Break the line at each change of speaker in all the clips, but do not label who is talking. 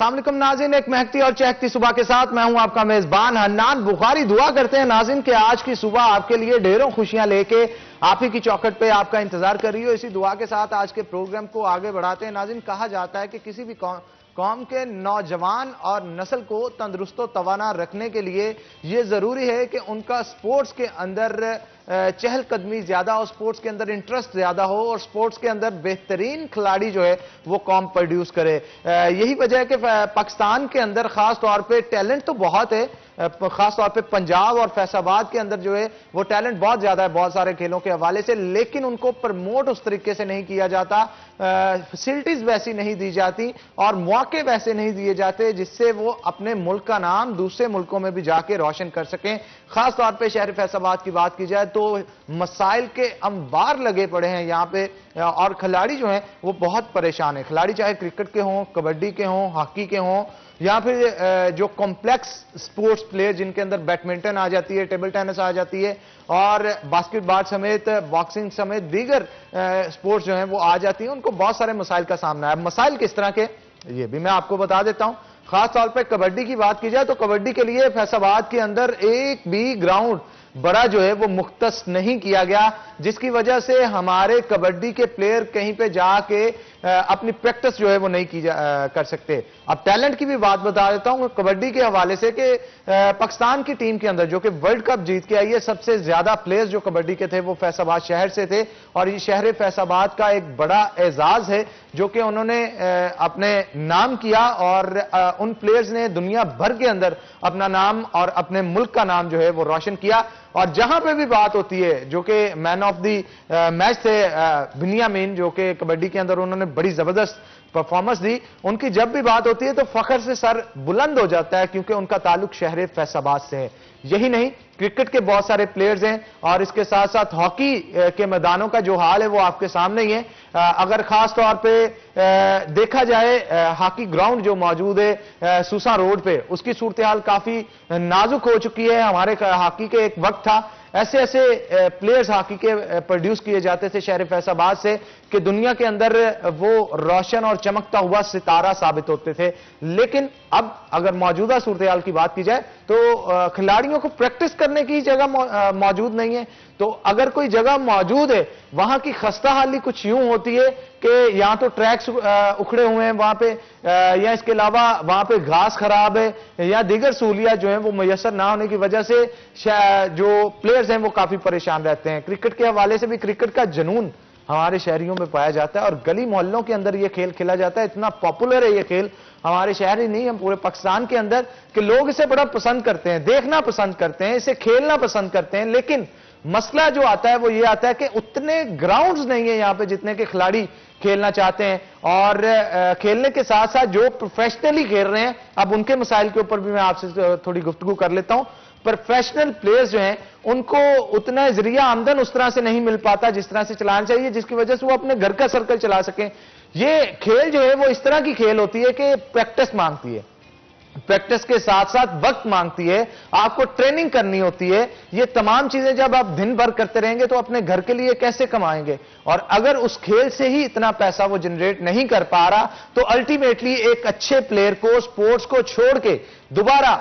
अस्सलामुअलैकुम नाज़रीन, एक महकती और चहकती सुबह के साथ मैं हूं आपका मेजबान हन्नान बुखारी। दुआ करते हैं नाज़रीन कि आज की सुबह आपके लिए ढेरों खुशियां लेके आप ही की चौखट पे आपका इंतजार कर रही हो। इसी दुआ के साथ आज के प्रोग्राम को आगे बढ़ाते हैं। नाज़रीन, कहा जाता है कि किसी भी कौम के नौजवान और नस्ल को तंदुरुस्त तवाना रखने के लिए यह जरूरी है कि उनका स्पोर्ट्स के अंदर चहलकदमी ज्यादा हो, स्पोर्ट्स के अंदर इंटरेस्ट ज्यादा हो और स्पोर्ट्स के अंदर बेहतरीन खिलाड़ी जो है वो कौम प्रोड्यूस करे। यही वजह है कि पाकिस्तान के अंदर खास तौर पे टैलेंट तो बहुत है, खास तौर पे पंजाब और फैसलाबाद के अंदर जो है वो टैलेंट बहुत ज्यादा है बहुत सारे खेलों के हवाले से, लेकिन उनको प्रमोट उस तरीके से नहीं किया जाता, फैसिलिटीज वैसी नहीं दी जाती और मौके वैसे नहीं दिए जाते जिससे वो अपने मुल्क का नाम दूसरे मुल्कों में भी जाके रोशन कर सकें। खास तौर पे शहर फैसलाबाद की बात की जाए तो मसाइल के अंबार लगे पड़े हैं यहां पे और खिलाड़ी जो हैं वो बहुत परेशान है। खिलाड़ी चाहे क्रिकेट के हों, कबड्डी के हों, हॉकी के हों या फिर जो कॉम्प्लेक्स स्पोर्ट्स प्लेयर जिनके अंदर बैडमिंटन आ जाती है, टेबल टेनिस आ जाती है और बास्केटबॉल समेत बॉक्सिंग समेत दीगर स्पोर्ट्स जो हैं वो आ जाती हैं, उनको बहुत सारे मसाइल का सामना है। मसाइल किस तरह के ये भी मैं आपको बता देता हूं। खास तौर पे कबड्डी की बात की जाए तो कबड्डी के लिए फैसलाबाद के अंदर एक भी ग्राउंड बड़ा जो है वो मुख्तस नहीं किया गया, जिसकी वजह से हमारे कबड्डी के प्लेयर कहीं पे जाके अपनी प्रैक्टिस जो है वो नहीं कर सकते। अब टैलेंट की भी बात बता देता हूं कबड्डी के हवाले से कि पाकिस्तान की टीम के अंदर जो कि वर्ल्ड कप जीत के आई है, सबसे ज्यादा प्लेयर्स जो कबड्डी के थे वो फैसलाबाद शहर से थे और ये शहर फैसलाबाद का एक बड़ा एजाज है जो कि उन्होंने अपने नाम किया और उन प्लेयर्स ने दुनिया भर के अंदर अपना नाम और अपने मुल्क का नाम जो है वो रोशन किया। और जहां पे भी बात होती है जो कि मैन ऑफ दी मैच थे बिनियामीन, जो कि कबड्डी के अंदर उन्होंने बड़ी जबरदस्त परफॉर्मेंस दी, उनकी जब भी बात होती है तो फख्र से सर बुलंद हो जाता है क्योंकि उनका ताल्लुक शहर फैसलाबाद से है। यही नहीं, क्रिकेट के बहुत सारे प्लेयर्स हैं और इसके साथ साथ हॉकी के मैदानों का जो हाल है वो आपके सामने ही है। अगर खास तौर पे देखा जाए हॉकी ग्राउंड जो मौजूद है सूसा रोड पे, उसकी सूरत हाल काफी नाजुक हो चुकी है। हमारे हॉकी के एक वक्त था ऐसे ऐसे प्लेयर्स हॉकी के प्रोड्यूस किए जाते थे शहर फैसलाबाद से कि दुनिया के अंदर वो रोशन और चमकता हुआ सितारा साबित होते थे, लेकिन अब अगर मौजूदा सूरत हाल की बात की जाए तो खिलाड़ियों को प्रैक्टिस करने की जगह मौजूद नहीं है। तो अगर कोई जगह मौजूद है वहां की खस्ता हाली कुछ यूं होती है कि यहां तो ट्रैक्स उखड़े हुए हैं वहां पे या इसके अलावा वहां पे घास खराब है या दीगर सहूलियात जो हैं वो मुयसर ना होने की वजह से जो प्लेयर्स हैं वो काफी परेशान रहते हैं। क्रिकेट के हवाले से भी क्रिकेट का जुनून हमारे शहरियों में पाया जाता है और गली मोहल्लों के अंदर यह खेल खेला जाता है। इतना पॉपुलर है यह खेल हमारे शहर ही नहीं, हम पूरे पाकिस्तान के अंदर कि लोग इसे बड़ा पसंद करते हैं, देखना पसंद करते हैं, इसे खेलना पसंद करते हैं। लेकिन मसला जो आता है वो ये आता है कि उतने ग्राउंड्स नहीं है यहां पे जितने के खिलाड़ी खेलना चाहते हैं और खेलने के साथ साथ जो प्रोफेशनली खेल रहे हैं, अब उनके मसाइल के ऊपर भी मैं आपसे थोड़ी गुफ्तगू कर लेता हूं। प्रोफेशनल प्लेयर्स जो हैं उनको उतना जरिया आमदन उस तरह से नहीं मिल पाता जिस तरह से चलाना चाहिए, जिसकी वजह से वो अपने घर का सर्कल चला सकें। ये खेल जो है वो इस तरह की खेल होती है कि प्रैक्टिस मांगती है, प्रैक्टिस के साथ साथ वक्त मांगती है, आपको ट्रेनिंग करनी होती है। ये तमाम चीजें जब आप दिन भर करते रहेंगे तो अपने घर के लिए कैसे कमाएंगे, और अगर उस खेल से ही इतना पैसा वो जनरेट नहीं कर पा रहा तो अल्टीमेटली एक अच्छे प्लेयर को स्पोर्ट्स को छोड़ के दोबारा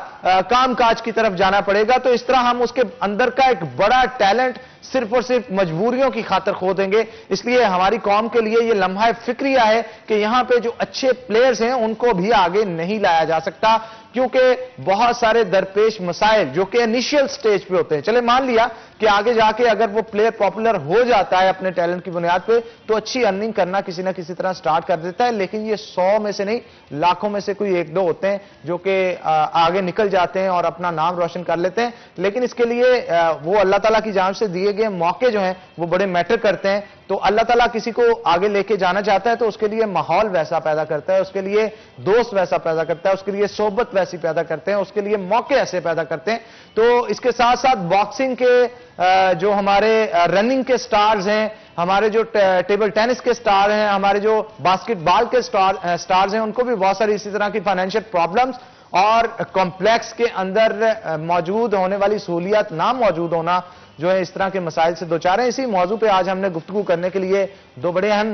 कामकाज की तरफ जाना पड़ेगा। तो इस तरह हम उसके अंदर का एक बड़ा टैलेंट सिर्फ और सिर्फ मजबूरियों की खातर खो देंगे। इसलिए हमारी कौम के लिए यह लम्हा फिक्रिया है कि यहां पे जो अच्छे प्लेयर्स हैं उनको भी आगे नहीं लाया जा सकता क्योंकि बहुत सारे दरपेश मसाइल जो कि इनिशियल स्टेज पे होते हैं। चले मान लिया कि आगे जाके अगर वो प्लेयर पॉपुलर हो जाता है अपने टैलेंट की बुनियाद पे तो अच्छी अर्निंग करना किसी ना किसी तरह स्टार्ट कर देता है, लेकिन ये 100 में से नहीं लाखों में से कोई एक दो होते हैं जो कि आगे निकल जाते हैं और अपना नाम रोशन कर लेते हैं। लेकिन इसके लिए वो अल्लाह ताला की जानिब से दिए गए मौके जो हैं वो बड़े मैटर करते हैं। तो अल्लाह ताला किसी को आगे लेके जाना चाहता है तो उसके लिए माहौल वैसा पैदा करता है, उसके लिए दोस्त वैसा पैदा करता है, उसके लिए सोबत वैसी पैदा करते हैं, उसके लिए मौके ऐसे पैदा करते हैं। तो इसके साथ साथ बॉक्सिंग के जो हमारे रनिंग के स्टार्स हैं, हमारे जो टेबल टेनिस के स्टार हैं, हमारे जो बास्केटबॉल के स्टार्स हैं, उनको भी बहुत सारी इसी तरह की फाइनेंशियल प्रॉब्लम्स और कॉम्प्लेक्स के अंदर मौजूद होने वाली सहूलियत ना मौजूद होना, जो है इस तरह के मसाइल से दो चार हैं। इसी मौजू पे आज हमने गुफ्तगू करने के लिए दो बड़े अहम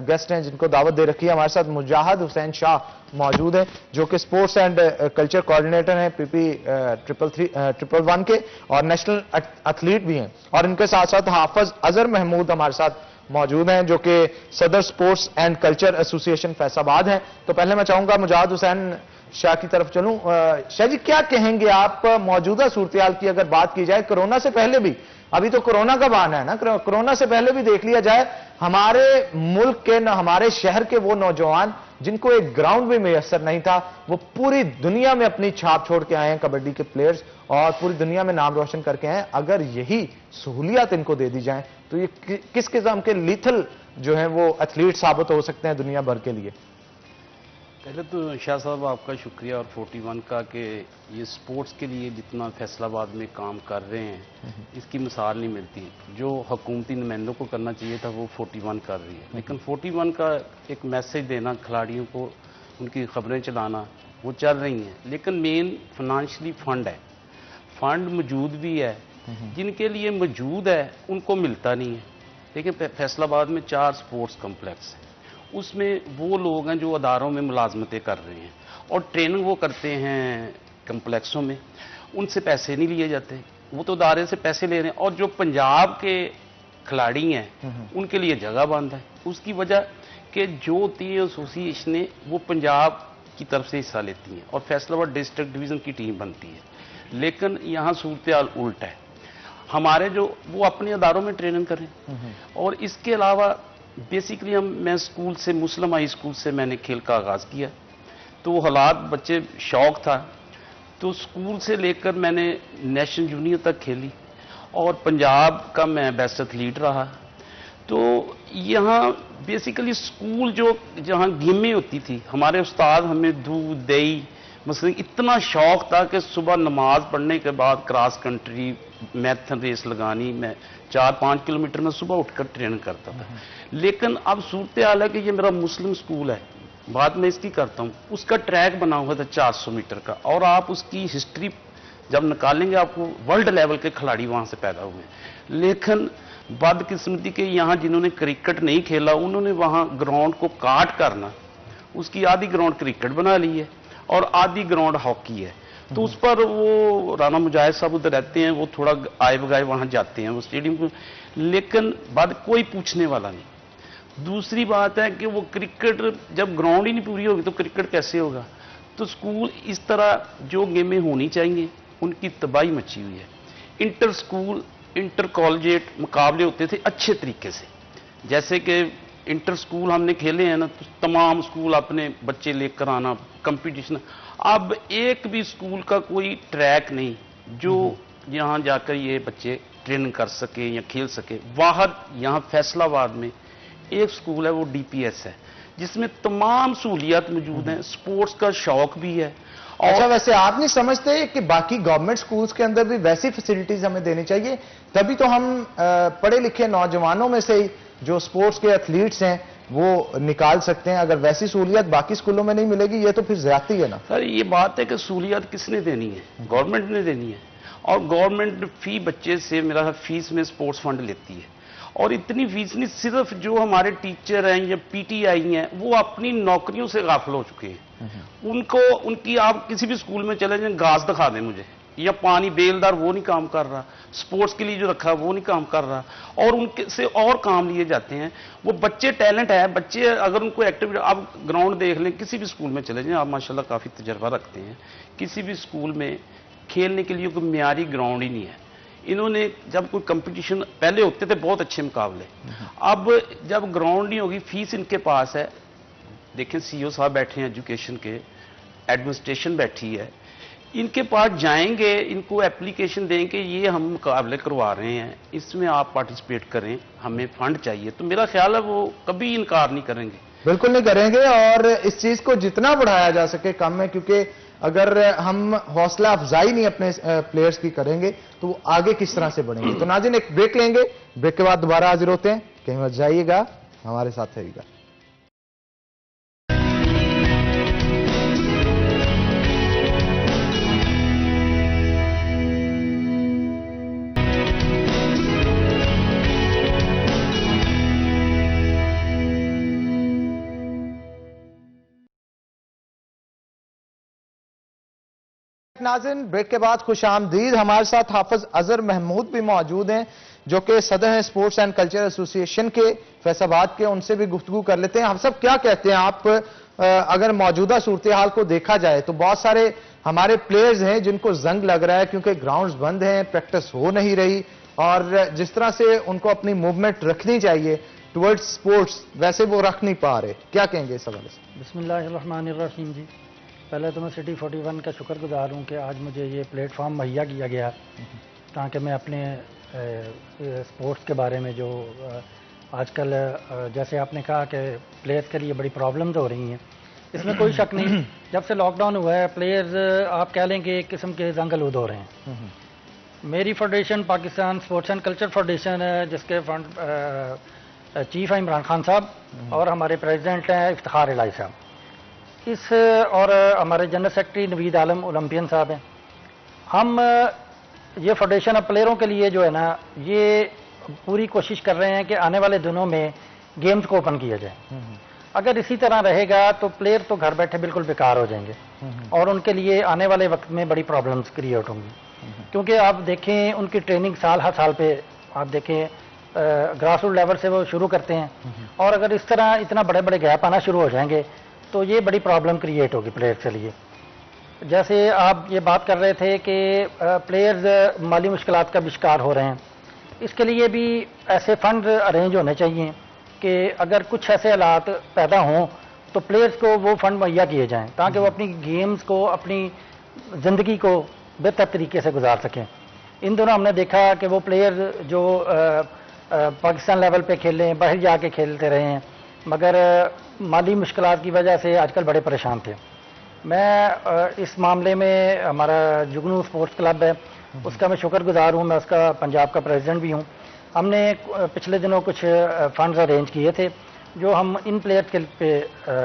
गेस्ट हैं जिनको दावत दे रखी है। हमारे साथ मुजाहिद हुसैन शाह मौजूद हैं जो कि स्पोर्ट्स एंड कल्चर कोऑर्डिनेटर हैं PP 111 के और नेशनल एथलीट भी हैं, और इनके साथ साथ हाफिज अजहर महमूद हमारे साथ मौजूद हैं जो कि सदर sports and culture association Faisalabad हैं। तो पहले मैं चाहूंगा मुजाहिद हुसैन शाह की तरफ चलूं। शाह जी, क्या कहेंगे आप मौजूदा सूरत-ए-हाल की अगर बात की जाए, कोरोना से पहले भी, अभी तो कोरोना का बहाना है ना, कोरोना से पहले भी देख लिया जाए हमारे मुल्क के हमारे शहर के वो नौजवान जिनको एक ग्राउंड भी मैसर नहीं था, वो पूरी दुनिया में अपनी छाप छोड़ के आए हैं, कबड्डी के प्लेयर्स, और पूरी दुनिया में नाम रोशन करके आए हैं। अगर यही सहूलियत इनको दे दी जाए तो ये किस किस्म के लीथल जो है वो एथलीट साबित हो सकते हैं दुनिया भर के लिए?
पहले तो शाह साहब आपका शुक्रिया और 41 का कि ये स्पोर्ट्स के लिए जितना फैसलाबाद में काम कर रहे हैं इसकी मिसाल नहीं मिलती। जो हुकूमती नुमाइंदों को करना चाहिए था वो 41 कर रही है, लेकिन 41 का एक मैसेज देना, खिलाड़ियों को उनकी खबरें चलाना, वो चल रही हैं। लेकिन मेन फाइनेंशियली फंड है, फंड मौजूद भी है, जिनके लिए मौजूद है उनको मिलता नहीं है। लेकिन फैसलाबाद में 4 स्पोर्ट्स कम्प्लेक्स है, उसमें वो लोग हैं जो अदारों में मुलाजमतें कर रहे हैं और ट्रेनिंग वो करते हैं कम्प्लेक्सों में, उनसे पैसे नहीं लिए जाते, वो तो अदारे से पैसे ले रहे हैं। और जो पंजाब के खिलाड़ी हैं उनके लिए जगह बंद है, उसकी वजह कि जो 3 एसोसिएशन है वो पंजाब की तरफ से हिस्सा लेती हैं और फैसलाबाद डिस्ट्रिक्ट डिवीज़न की टीम बनती है। लेकिन यहाँ सूरत-ए-हाल उल्ट है, हमारे जो वो अपने अदारों में ट्रेनिंग करें। और इसके अलावा बेसिकली मैं स्कूल से, मुस्लिम हाई स्कूल से मैंने खेल का आगाज़ किया, तो वो हालात, बच्चे शौक था, तो स्कूल से लेकर मैंने नेशनल जूनियर तक खेली और पंजाब का मैं बेस्ट एथलीट रहा। तो यहाँ बेसिकली स्कूल जो जहाँ गेमें होती थी, हमारे उस्ताद हमें दूध दही मसलन इतना शौक था कि सुबह नमाज पढ़ने के बाद क्रॉस कंट्री मैराथन रेस लगानी, मैं 4-5 किलोमीटर में सुबह उठकर ट्रेन करता था। लेकिन अब सूरत-ए-हाल है कि ये मेरा मुस्लिम स्कूल है, बात मैं इसकी करता हूँ, उसका ट्रैक बना हुआ था 400 मीटर का, और आप उसकी हिस्ट्री जब निकालेंगे आपको वर्ल्ड लेवल के खिलाड़ी वहाँ से पैदा हुए। लेकिन बदकिस्मती के यहाँ जिन्होंने क्रिकेट नहीं खेला उन्होंने वहाँ ग्राउंड को काट करना, उसकी आधी ग्राउंड क्रिकेट बना ली है और आधी ग्राउंड हॉकी है। तो उस पर वो राना मुजाहिद साहब उधर रहते हैं, वो थोड़ा आए बगाए वहाँ जाते हैं वो स्टेडियम को, लेकिन बाद कोई पूछने वाला नहीं। दूसरी बात है कि वो क्रिकेट जब ग्राउंड ही नहीं पूरी होगी तो क्रिकेट कैसे होगा। तो स्कूल इस तरह जो गेमें होनी चाहिए उनकी तबाही मची हुई है। इंटर स्कूल, इंटर कॉलेजिएट मुकाबले होते थे अच्छे तरीके से, जैसे कि इंटर स्कूल हमने खेले हैं ना, तो तमाम स्कूल अपने बच्चे लेकर आना, कंपटीशन। अब एक भी स्कूल का कोई ट्रैक नहीं जो यहाँ जाकर ये बच्चे ट्रेनिंग कर सके या खेल सके। बाहर यहाँ फैसलाबाद में एक स्कूल है, वो DPS है, जिसमें तमाम सहूलियात मौजूद हैं, स्पोर्ट्स का शौक भी है।
और अच्छा, वैसे आप नहीं समझते कि बाकी गवर्नमेंट स्कूल्स के अंदर भी वैसी फैसिलिटीज हमें देनी चाहिए? तभी तो हम पढ़े लिखे नौजवानों में से ही जो स्पोर्ट्स के एथलीट्स हैं वो निकाल सकते हैं। अगर वैसी सहूलियत बाकी स्कूलों में नहीं मिलेगी ये तो फिर ज्यादती है ना।
सर ये बात है कि सहूलियत किसने देनी है? गवर्नमेंट ने देनी है, और गवर्नमेंट फी बच्चे से, मेरा फीस में स्पोर्ट्स फंड लेती है, और इतनी फीस नहीं, सिर्फ जो हमारे टीचर हैं या PTI हैं वो अपनी नौकरियों से गाफिल हो चुके हैं। उनको उनकी, आप किसी भी स्कूल में चले जाएं, घास दिखा दें मुझे या पानी, बेलदार वो नहीं काम कर रहा, स्पोर्ट्स के लिए जो रखा वो नहीं काम कर रहा, और उनके से और काम लिए जाते हैं। वो बच्चे टैलेंट है, बच्चे अगर उनको एक्टिविटी, आप ग्राउंड देख लें, किसी भी स्कूल में चले जाएं, आप माशाल्लाह काफ़ी तजर्बा रखते हैं, किसी भी स्कूल में खेलने के लिए कोई मियारी ग्राउंड ही नहीं है। इन्होंने जब कोई कंपटीशन, पहले होते थे बहुत अच्छे मुकाबले, अब जब ग्राउंड नहीं होगी, फीस इनके पास है, देखें CO साहब बैठे हैं एजुकेशन के, एडमिनिस्ट्रेशन बैठी है, इनके पास जाएंगे, इनको एप्लीकेशन देंगे, ये हम मुकाबले करवा रहे हैं, इसमें आप पार्टिसिपेट करें, हमें फंड चाहिए, तो मेरा ख्याल है वो कभी इनकार नहीं करेंगे।
बिल्कुल नहीं करेंगे, और इस चीज को जितना बढ़ाया जा सके कम है, क्योंकि अगर हम हौसला अफजाई नहीं अपने प्लेयर्स की करेंगे तो वो आगे किस तरह से बढ़ेंगे। तो नाज़रीन एक ब्रेक लेंगे, ब्रेक के बाद दोबारा हाजिर होते हैं, कहीं मत जाइएगा, हमारे साथ रहिएगा। नाज़रीन, ब्रेक के बाद खुश आमदीद। हमारे साथ हाफिज अजहर महमूद भी मौजूद हैं जो कि सदर हैं स्पोर्ट्स एंड कल्चर एसोसिएशन के फैसलाबाद के। उनसे भी गुफ्तगू कर लेते हैं। हम सब क्या कहते हैं, आप अगर मौजूदा सूरत हाल को देखा जाए तो बहुत सारे हमारे प्लेयर्स हैं जिनको जंग लग रहा है क्योंकि ग्राउंड्स बंद हैं, प्रैक्टिस हो नहीं रही, और जिस तरह से उनको अपनी मूवमेंट रखनी चाहिए टुवर्ड्स स्पोर्ट्स वैसे वो रख नहीं पा रहे। क्या कहेंगे इस हवाले से?
बिस्मिल्लाहिर्रहमानिर्रहीम जी, पहले तो मैं सिटी 41 का शुक्रगुजार हूँ कि आज मुझे ये प्लेटफॉर्म मुहैया किया गया ताकि मैं अपने स्पोर्ट्स के बारे में जो आजकल जैसे आपने कहा कि प्लेयर्स के लिए बड़ी प्रॉब्लम्स हो रही हैं, इसमें कोई शक नहीं। जब से लॉकडाउन हुआ है प्लेयर्स आप कह लें कि एक किस्म के जंगलूद हो रहे हैं। मेरी foundation Pakistan sports and culture foundation है जिसके फंड चीफ है इमरान खान साहब और हमारे प्रेसिडेंट हैं इफ्तिखार इलाही साहब, इस और हमारे जनरल सेक्रेटरी नवीद आलम ओलंपियन साहब हैं। हम ये फाउंडेशन अब प्लेयरों के लिए जो है ना, ये पूरी कोशिश कर रहे हैं कि आने वाले दिनों में गेम्स को ओपन किया जाए। अगर इसी तरह रहेगा तो प्लेयर तो घर बैठे बिल्कुल बेकार हो जाएंगे और उनके लिए आने वाले वक्त में बड़ी प्रॉब्लम्स क्रिएट होंगी। क्योंकि आप देखें उनकी ट्रेनिंग साल हर साल पे आप देखें ग्रास रूट लेवल से वो शुरू करते हैं, और अगर इस तरह इतना बड़े बड़े गैप आना शुरू हो जाएंगे तो ये बड़ी प्रॉब्लम क्रिएट होगी प्लेयर्स के लिए। जैसे आप ये बात कर रहे थे कि प्लेयर्स माली मुश्किलात का भी शिकार हो रहे हैं, इसके लिए भी ऐसे फंड अरेंज होने चाहिए कि अगर कुछ ऐसे हालात पैदा हों तो प्लेयर्स को वो फंड मुहैया किए जाएं ताकि वो अपनी गेम्स को, अपनी ज़िंदगी को बेहतर तरीके से गुजार सकें। इन दोनों हमने देखा कि वो प्लेयर्स जो पाकिस्तान लेवल पे खेले, बाहर जाके खेलते रहे हैं, मगर माली मुश्किलात की वजह से आजकल बड़े परेशान थे। मैं इस मामले में हमारा जुगनू स्पोर्ट्स क्लब है उसका मैं शुक्रगुजार हूँ, मैं उसका पंजाब का प्रेसिडेंट भी हूँ। हमने पिछले दिनों कुछ फंड्स अरेंज किए थे जो हम इन प्लेयर्स के पे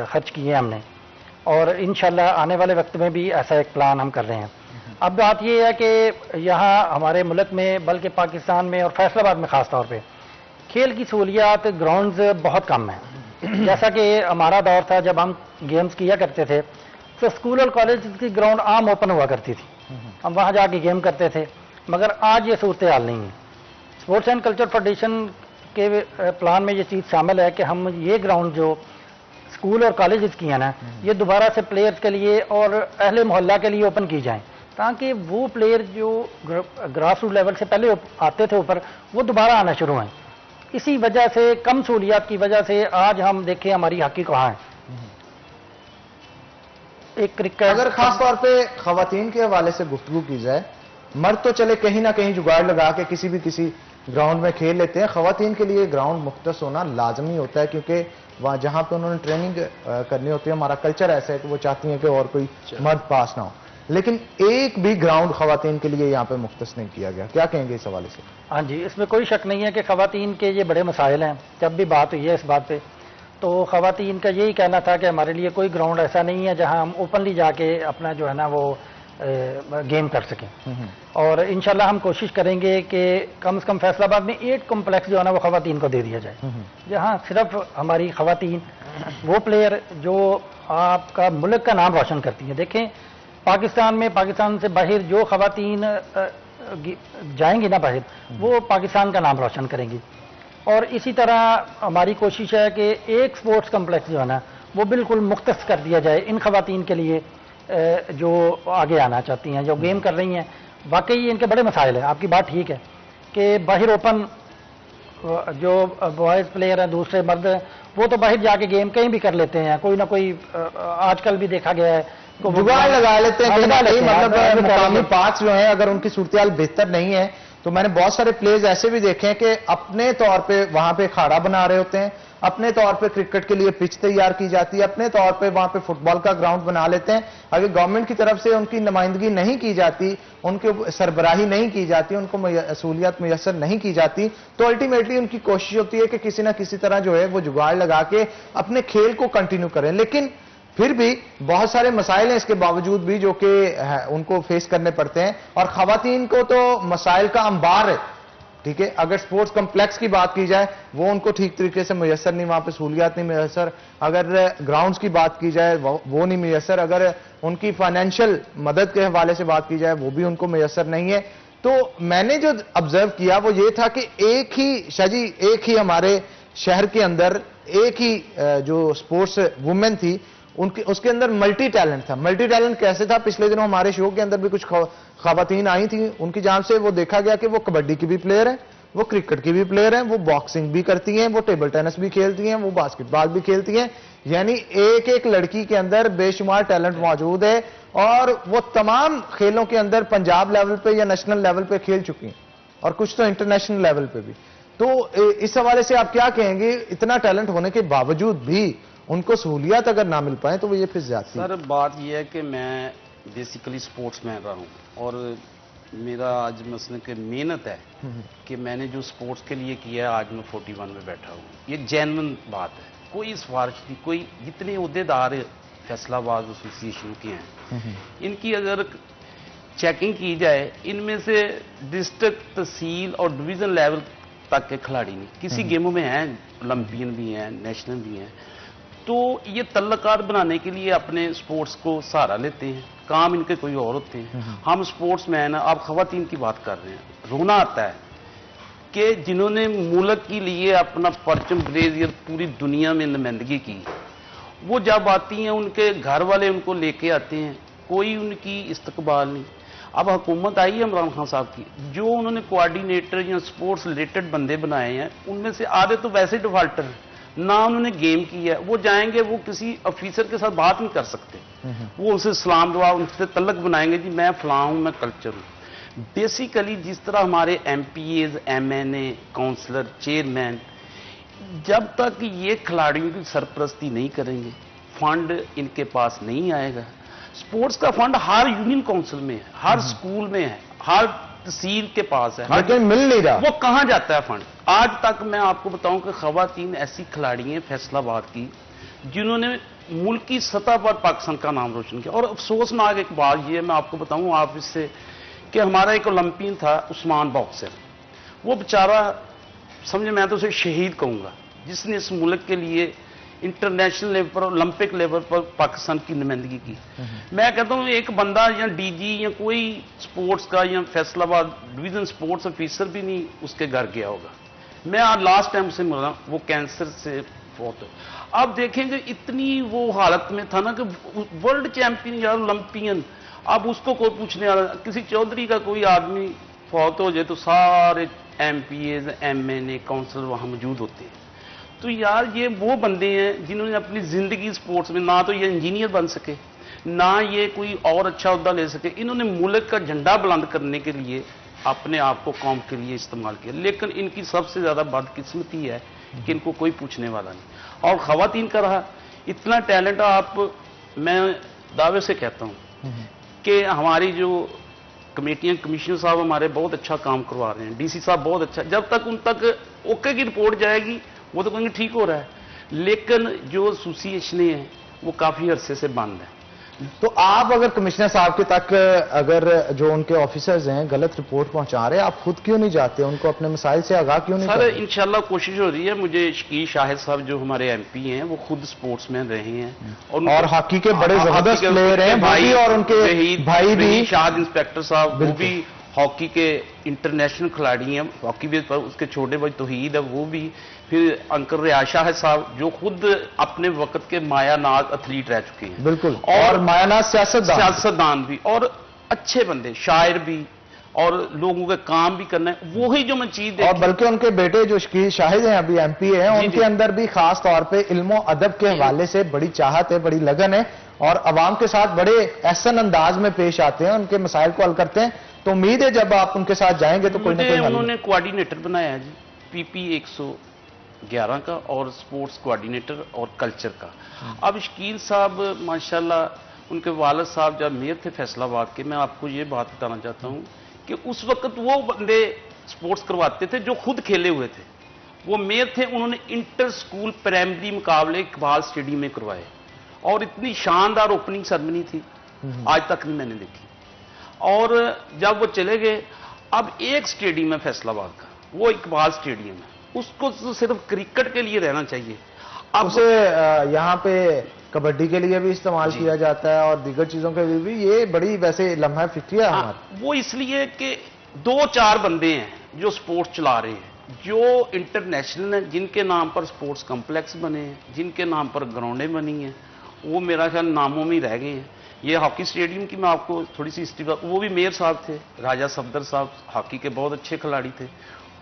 खर्च किए हमने, और इंशाल्लाह आने वाले वक्त में भी ऐसा एक प्लान हम कर रहे हैं। अब बात यह है कि यहाँ हमारे मुल्क में बल्कि पाकिस्तान में और फैसलाबाद में ख़ास तौर पे खेल की सहूलियात ग्राउंड्स बहुत कम हैं। जैसा कि हमारा दौर था जब हम गेम्स किया करते थे तो स्कूल और कॉलेज की ग्राउंड आम ओपन हुआ करती थी, हम वहाँ जाके गेम करते थे, मगर आज ये सूरत हाल नहीं है। स्पोर्ट्स एंड कल्चर फाउंडेशन के प्लान में ये चीज़ शामिल है कि हम ये ग्राउंड जो स्कूल और कॉलेज की हैं ना, ये दोबारा से प्लेयर्स के लिए और अहले मोहल्ला के लिए ओपन की जाएँ ताकि वो प्लेयर जो ग्रास रूट लेवल से पहले आते थे ऊपर, वो दोबारा आना शुरू हैं। इसी वजह से कम सहूलियात की वजह से आज हम देखें हमारी हॉकी कहाँ है। एक क्रिकेट
अगर खास तौर पे खवातीन के हवाले से गुफ्तगू की जाए, मर्द तो चले कहीं ना कहीं जुगाड़ लगा के किसी ग्राउंड में खेल लेते हैं, खवातीन के लिए ग्राउंड मुख्तस होना लाजमी होता है क्योंकि वहाँ जहाँ पे उन्होंने ट्रेनिंग करनी होती है, हमारा कल्चर ऐसा है कि वो चाहती हैं कि और कोई मर्द पास ना हो, लेकिन एक भी ग्राउंड खवातीन के लिए यहाँ पे मुख्तस नहीं किया गया। क्या कहेंगे इस हवाले से?
हाँ जी, इसमें कोई शक नहीं है कि खवातीन के ये बड़े मसाइल हैं। जब भी बात हुई है इस बात पे तो खवातीन का यही कहना था कि हमारे लिए कोई ग्राउंड ऐसा नहीं है जहाँ हम ओपनली जाके अपना जो है ना वो गेम कर सकें, और इंशाल्लाह हम कोशिश करेंगे कि कम से कम फैसलाबाद में 8 कॉम्प्लेक्स जो है ना वो खवातीन को दे दिया जाए, जहाँ सिर्फ हमारी खवातीन वो प्लेयर जो आपका मुल्क का नाम रोशन करती हैं। देखें पाकिस्तान में, पाकिस्तान से बाहर जो खवातीन जाएंगी ना बाहर, वो पाकिस्तान का नाम रोशन करेंगी। और इसी तरह हमारी कोशिश है कि एक स्पोर्ट्स कम्प्लेक्स जो है ना वो बिल्कुल मुख्तस कर दिया जाए इन खवातीन के लिए जो आगे आना चाहती हैं, जो गेम कर रही हैं। वाकई इनके बड़े मसाइल हैं, आपकी बात ठीक है कि बाहर ओपन जो बॉयज़ प्लेयर हैं, दूसरे मर्द हैं, वो तो बाहर जाके गेम कहीं भी कर लेते हैं, कोई ना कोई आजकल भी देखा गया है
जुगाड़ लगा लेते हैं। मतलब मुकामी पार्ट्स जो हैं अगर उनकी सूरत बेहतर नहीं है तो मैंने बहुत सारे प्लेयर्स ऐसे भी देखे हैं कि अपने तौर पे वहां पे अखाड़ा बना रहे होते हैं, अपने तौर पे क्रिकेट के लिए पिच तैयार की जाती है, अपने तौर पे वहां पे फुटबॉल का ग्राउंड बना लेते हैं। अगर गवर्नमेंट की तरफ से उनकी नुमाइंदगी नहीं की जाती, उनकी सरबराही नहीं की जाती, उनको सहूलियत मुयसर नहीं की जाती, तो अल्टीमेटली उनकी कोशिश होती है कि किसी ना किसी तरह जो है वो जुगाड़ लगा के अपने खेल को कंटिन्यू करें। लेकिन फिर भी बहुत सारे मसाइल हैं इसके बावजूद भी जो कि उनको फेस करने पड़ते हैं, और खवातीन को तो मसाइल का अंबार है। ठीक है। अगर स्पोर्ट्स कॉम्प्लेक्स की बात की जाए वो उनको ठीक तरीके से मुयसर नहीं, वहां पे सहूलियात नहीं मुयसर। अगर ग्राउंड्स की बात की जाए वो नहीं मुयसर। अगर उनकी फाइनेंशियल मदद के हवाले से बात की जाए वो भी उनको मुयसर नहीं है। तो मैंने जो ऑब्जर्व किया वो ये था कि एक ही हमारे शहर के अंदर एक ही जो स्पोर्ट्स वुमेन थी उसके अंदर मल्टी टैलेंट था। मल्टी टैलेंट कैसे था? पिछले दिनों हमारे शो के अंदर भी कुछ खवातीन आई थी, उनकी जान से वो देखा गया कि वो कबड्डी की भी प्लेयर है, वो क्रिकेट की भी प्लेयर है, वो बॉक्सिंग भी करती हैं, वो टेबल टेनिस भी खेलती हैं, वो बास्केटबॉल भी खेलती हैं। यानी एक एक लड़की के अंदर बेशुमार टैलेंट मौजूद है और वो तमाम खेलों के अंदर पंजाब लेवल पे या नेशनल लेवल पे खेल चुकी हैं और कुछ तो इंटरनेशनल लेवल पे भी। तो इस हवाले से आप क्या कहेंगे, इतना टैलेंट होने के बावजूद भी उनको सहूलियत अगर ना मिल पाए तो वो ये फिर ज्यादती है?
सर बात यह है कि मैं बेसिकली स्पोर्ट्स मैन रहा हूँ और मेरा आज मसलन की मेहनत है कि मैंने जो स्पोर्ट्स के लिए किया है आज मैं 41 में बैठा हूँ। ये जेन्युइन बात है, कोई सिफारिश नहीं। कोई जितने अहदेदार फैसलाबाद एसोसिएशन के हैं इनकी अगर चेकिंग की जाए, इनमें से डिस्ट्रिक्ट, तहसील और डिवीजन लेवल तक के खिलाड़ी नहीं, किसी गेमों में हैं, ओलंपियन भी हैं, नेशनल भी हैं। तो ये तल्लकार बनाने के लिए अपने स्पोर्ट्स को सहारा लेते हैं, काम इनके कोई और होते हैं। हम स्पोर्ट्स मैन, आप खवातीन की बात कर रहे हैं, रोना आता है कि जिन्होंने मुल्क के लिए अपना परचम ब्रेज पूरी दुनिया में नुमाइंदगी की, वो जब आती हैं उनके घर वाले उनको लेके आते हैं, कोई उनकी इस्तकबाल नहीं। अब हुकूमत आई है इमरान खान साहब की, जो उन्होंने कोऑर्डिनेटर या स्पोर्ट्स रिलेटेड बंदे बनाए हैं उनमें से आधे तो वैसे डिफाल्टर हैं, ना उन्होंने गेम किया है। वो जाएंगे, वो किसी ऑफिसर के साथ बात नहीं कर सकते, वो उनसे सलाम दुआ, उनसे तल्लक बनाएंगे जी मैं फलां हूं, मैं कल्चर हूं। बेसिकली जिस तरह हमारे MPAs, MNA, काउंसलर, चेयरमैन, जब तक ये खिलाड़ियों की सरपरस्ती नहीं करेंगे, फंड इनके पास नहीं आएगा। स्पोर्ट्स का फंड हर यूनियन काउंसिल में है, हर स्कूल में है, हर तहसील के पास है,
लेकिन मिल नहीं रहा।
वो कहां जाता है फंड? आज तक मैं आपको बताऊं कि खवातीन ऐसी खिलाड़ी हैं फैसलाबाद की जिन्होंने मुल्क की सतह पर पाकिस्तान का नाम रोशन किया। और अफसोसनाक एक बात ये मैं आपको बताऊं आप इससे, कि हमारा एक ओलंपियन था उस्मान बॉक्सर, वो बेचारा समझे, मैं तो उसे शहीद कहूंगा, जिसने इस मुल्क के लिए इंटरनेशनल लेवल पर, ओलंपिक लेवल पर पाकिस्तान की नुमाइंदगी की। मैं कहता हूं एक बंदा या DG या कोई स्पोर्ट्स का या फैसलाबाद डिवीजन स्पोर्ट्स ऑफिसर भी नहीं उसके घर गया होगा। मैं आज लास्ट टाइम से मिला, वो कैंसर से फौत। अब देखेंगे इतनी वो हालत में था ना कि वर्ल्ड चैंपियन या ओलंपियन, अब उसको कोई पूछने वाला, किसी चौधरी का कोई आदमी फौत हो जाए तो सारे MPAs, MNA, काउंसिलर वहां मौजूद होते हैं। तो यार ये वो बंदे हैं जिन्होंने अपनी जिंदगी स्पोर्ट्स में, ना तो ये इंजीनियर बन सके, ना ये कोई और अच्छा उहदा ले सके, इन्होंने मुल्क का झंडा बुलंद करने के लिए अपने आप को कौम के लिए इस्तेमाल किया। लेकिन इनकी सबसे ज्यादा बदकिस्मती है कि इनको कोई पूछने वाला नहीं। और खवातीन का रहा इतना टैलेंट, आप मैं दावे से कहता हूं कि हमारी जो कमेटियां, कमिश्नर साहब हमारे बहुत अच्छा काम करवा रहे हैं, DC साहब बहुत अच्छा, जब तक उन तक ओके की रिपोर्ट जाएगी वो तो कहेंगे ठीक हो रहा है, लेकिन जो एसोसिएशन है वो काफी अरसे से बंद है।
तो आप अगर कमिश्नर साहब के तक अगर जो उनके ऑफिसर्स हैं गलत रिपोर्ट पहुंचा रहे हैं, आप खुद क्यों नहीं जाते, उनको अपने मसाइल से आगाह क्यों नहीं
सर?
करते?
इंशाल्लाह कोशिश हो रही है। मुझे शकील शाहिद साहब जो हमारे MP हैं वो खुद स्पोर्ट्समैन रहे हैं
और हॉकी के बड़े जबरदस्त प्लेयर हैं भाई, और उनके भाई भी
शाद इंस्पेक्टर साहब, वो भी हॉकी के इंटरनेशनल खिलाड़ी हैं, हॉकी बेस पर। उसके छोटे भाई तौहीद है, वो भी। फिर अंकल रियाशा है साहब जो खुद अपने वक्त के मायानाज एथलीट रह चुके हैं, बिल्कुल, और मायानाज सियासतदान भी, और अच्छे बंदे, शायर भी, और लोगों के काम भी करना है। वो ही जो मैं चीज देखी,
और बल्कि उनके बेटे जो शकील शाहिद हैं अभी MP हैं, उनके अंदर भी खास तौर पे इल्म और अदब के हवाले से बड़ी चाहत है, बड़ी लगन है, और अवाम के साथ बड़े एहसन अंदाज में पेश आते हैं, उनके मसाइल को हल करते हैं। तो उम्मीद है जब आप उनके साथ जाएंगे तो कोई ना कोई
उन्होंने कोऑर्डिनेटर बनाया जी PP 111 का, और स्पोर्ट्स कोऑर्डिनेटर और कल्चर का। अब शकील साहब माशाल्लाह, उनके वालिद साहब जब मेयर थे फैसलाबाद के, मैं आपको ये बात बताना चाहता हूँ कि उस वक्त वो बंदे स्पोर्ट्स करवाते थे जो खुद खेले हुए थे। वो मेयर थे, उन्होंने इंटर स्कूल प्राइमरी मुकाबले इकबाल स्टेडियम में करवाए, और इतनी शानदार ओपनिंग सेरेमनी थी, आज तक नहीं मैंने देखी। और जब वो चले गए, अब एक स्टेडियम है फैसलाबाद का, वो इकबाल स्टेडियम है, उसको तो सिर्फ क्रिकेट के लिए रहना चाहिए।
अब उसे यहाँ पे कबड्डी के लिए भी इस्तेमाल किया जाता है और दीगर चीजों के लिए भी। ये बड़ी वैसे लम्हा फिक्रिया है हमारा।
वो इसलिए कि 2-4 बंदे हैं जो स्पोर्ट्स चला रहे हैं, जो इंटरनेशनल हैं, जिनके नाम पर स्पोर्ट्स कॉम्प्लेक्स बने हैं, जिनके नाम पर ग्राउंडें बनी हैं, वो मेरा ख्याल नामों में ही रह गए हैं। ये हॉकी स्टेडियम की मैं आपको थोड़ी सी हिस्ट्री बता, वो भी मेयर साहब थे, राजा सफदर साहब हॉकी के बहुत अच्छे खिलाड़ी थे,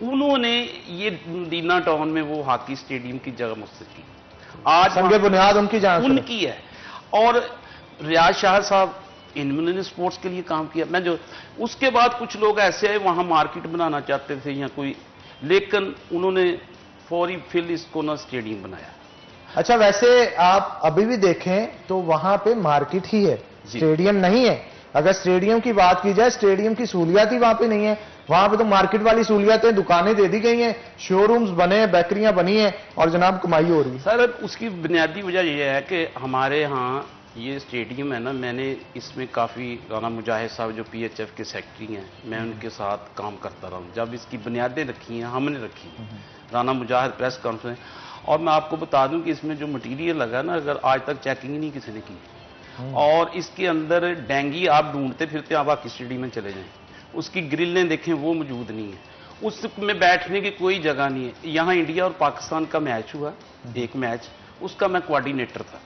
उन्होंने ये मदीना टाउन में वो हॉकी स्टेडियम की जगह मुझसे की। आज
संगे बुनियाद उनकी
है। और रियाज शाह साहब, इन्होंने स्पोर्ट्स के लिए काम किया। मैं जो उसके बाद कुछ लोग ऐसे आए वहां मार्केट बनाना चाहते थे या कोई, लेकिन उन्होंने फौरी फिल इसको ना स्टेडियम बनाया।
अच्छा, वैसे आप अभी भी देखें तो वहां पे मार्केट ही है, स्टेडियम नहीं है। अगर स्टेडियम की बात की जाए, स्टेडियम की सहूलियात ही वहां पे नहीं है। वहां पे तो मार्केट वाली सहूलियातें, दुकानें दे दी गई हैं, शोरूम्स बने हैं, बेकरियां बनी हैं और जनाब कमाई हो रही है।
सर उसकी बुनियादी वजह यह है कि हमारे यहाँ ये स्टेडियम है ना, मैंने इसमें काफ़ी राना मुजाहिद साहब जो PHF के सेक्रेटरी हैं, मैं उनके साथ काम करता रहा हूँ। जब इसकी बुनियादें रखी हैं हमने रखी, राना मुजाहिद प्रेस कॉन्फ्रेंस, और मैं आपको बता दूं कि इसमें जो मटेरियल लगा ना, अगर आज तक चेकिंग नहीं किसी ने की, और इसके अंदर डेंगी आप ढूंढते फिरते आप हॉकी स्टेडियम में चले जाएं, उसकी ग्रिलें देखें वो मौजूद नहीं है, उसमें बैठने की कोई जगह नहीं है। यहाँ इंडिया और पाकिस्तान का मैच हुआ, एक मैच, उसका मैं कोऑर्डिनेटर था,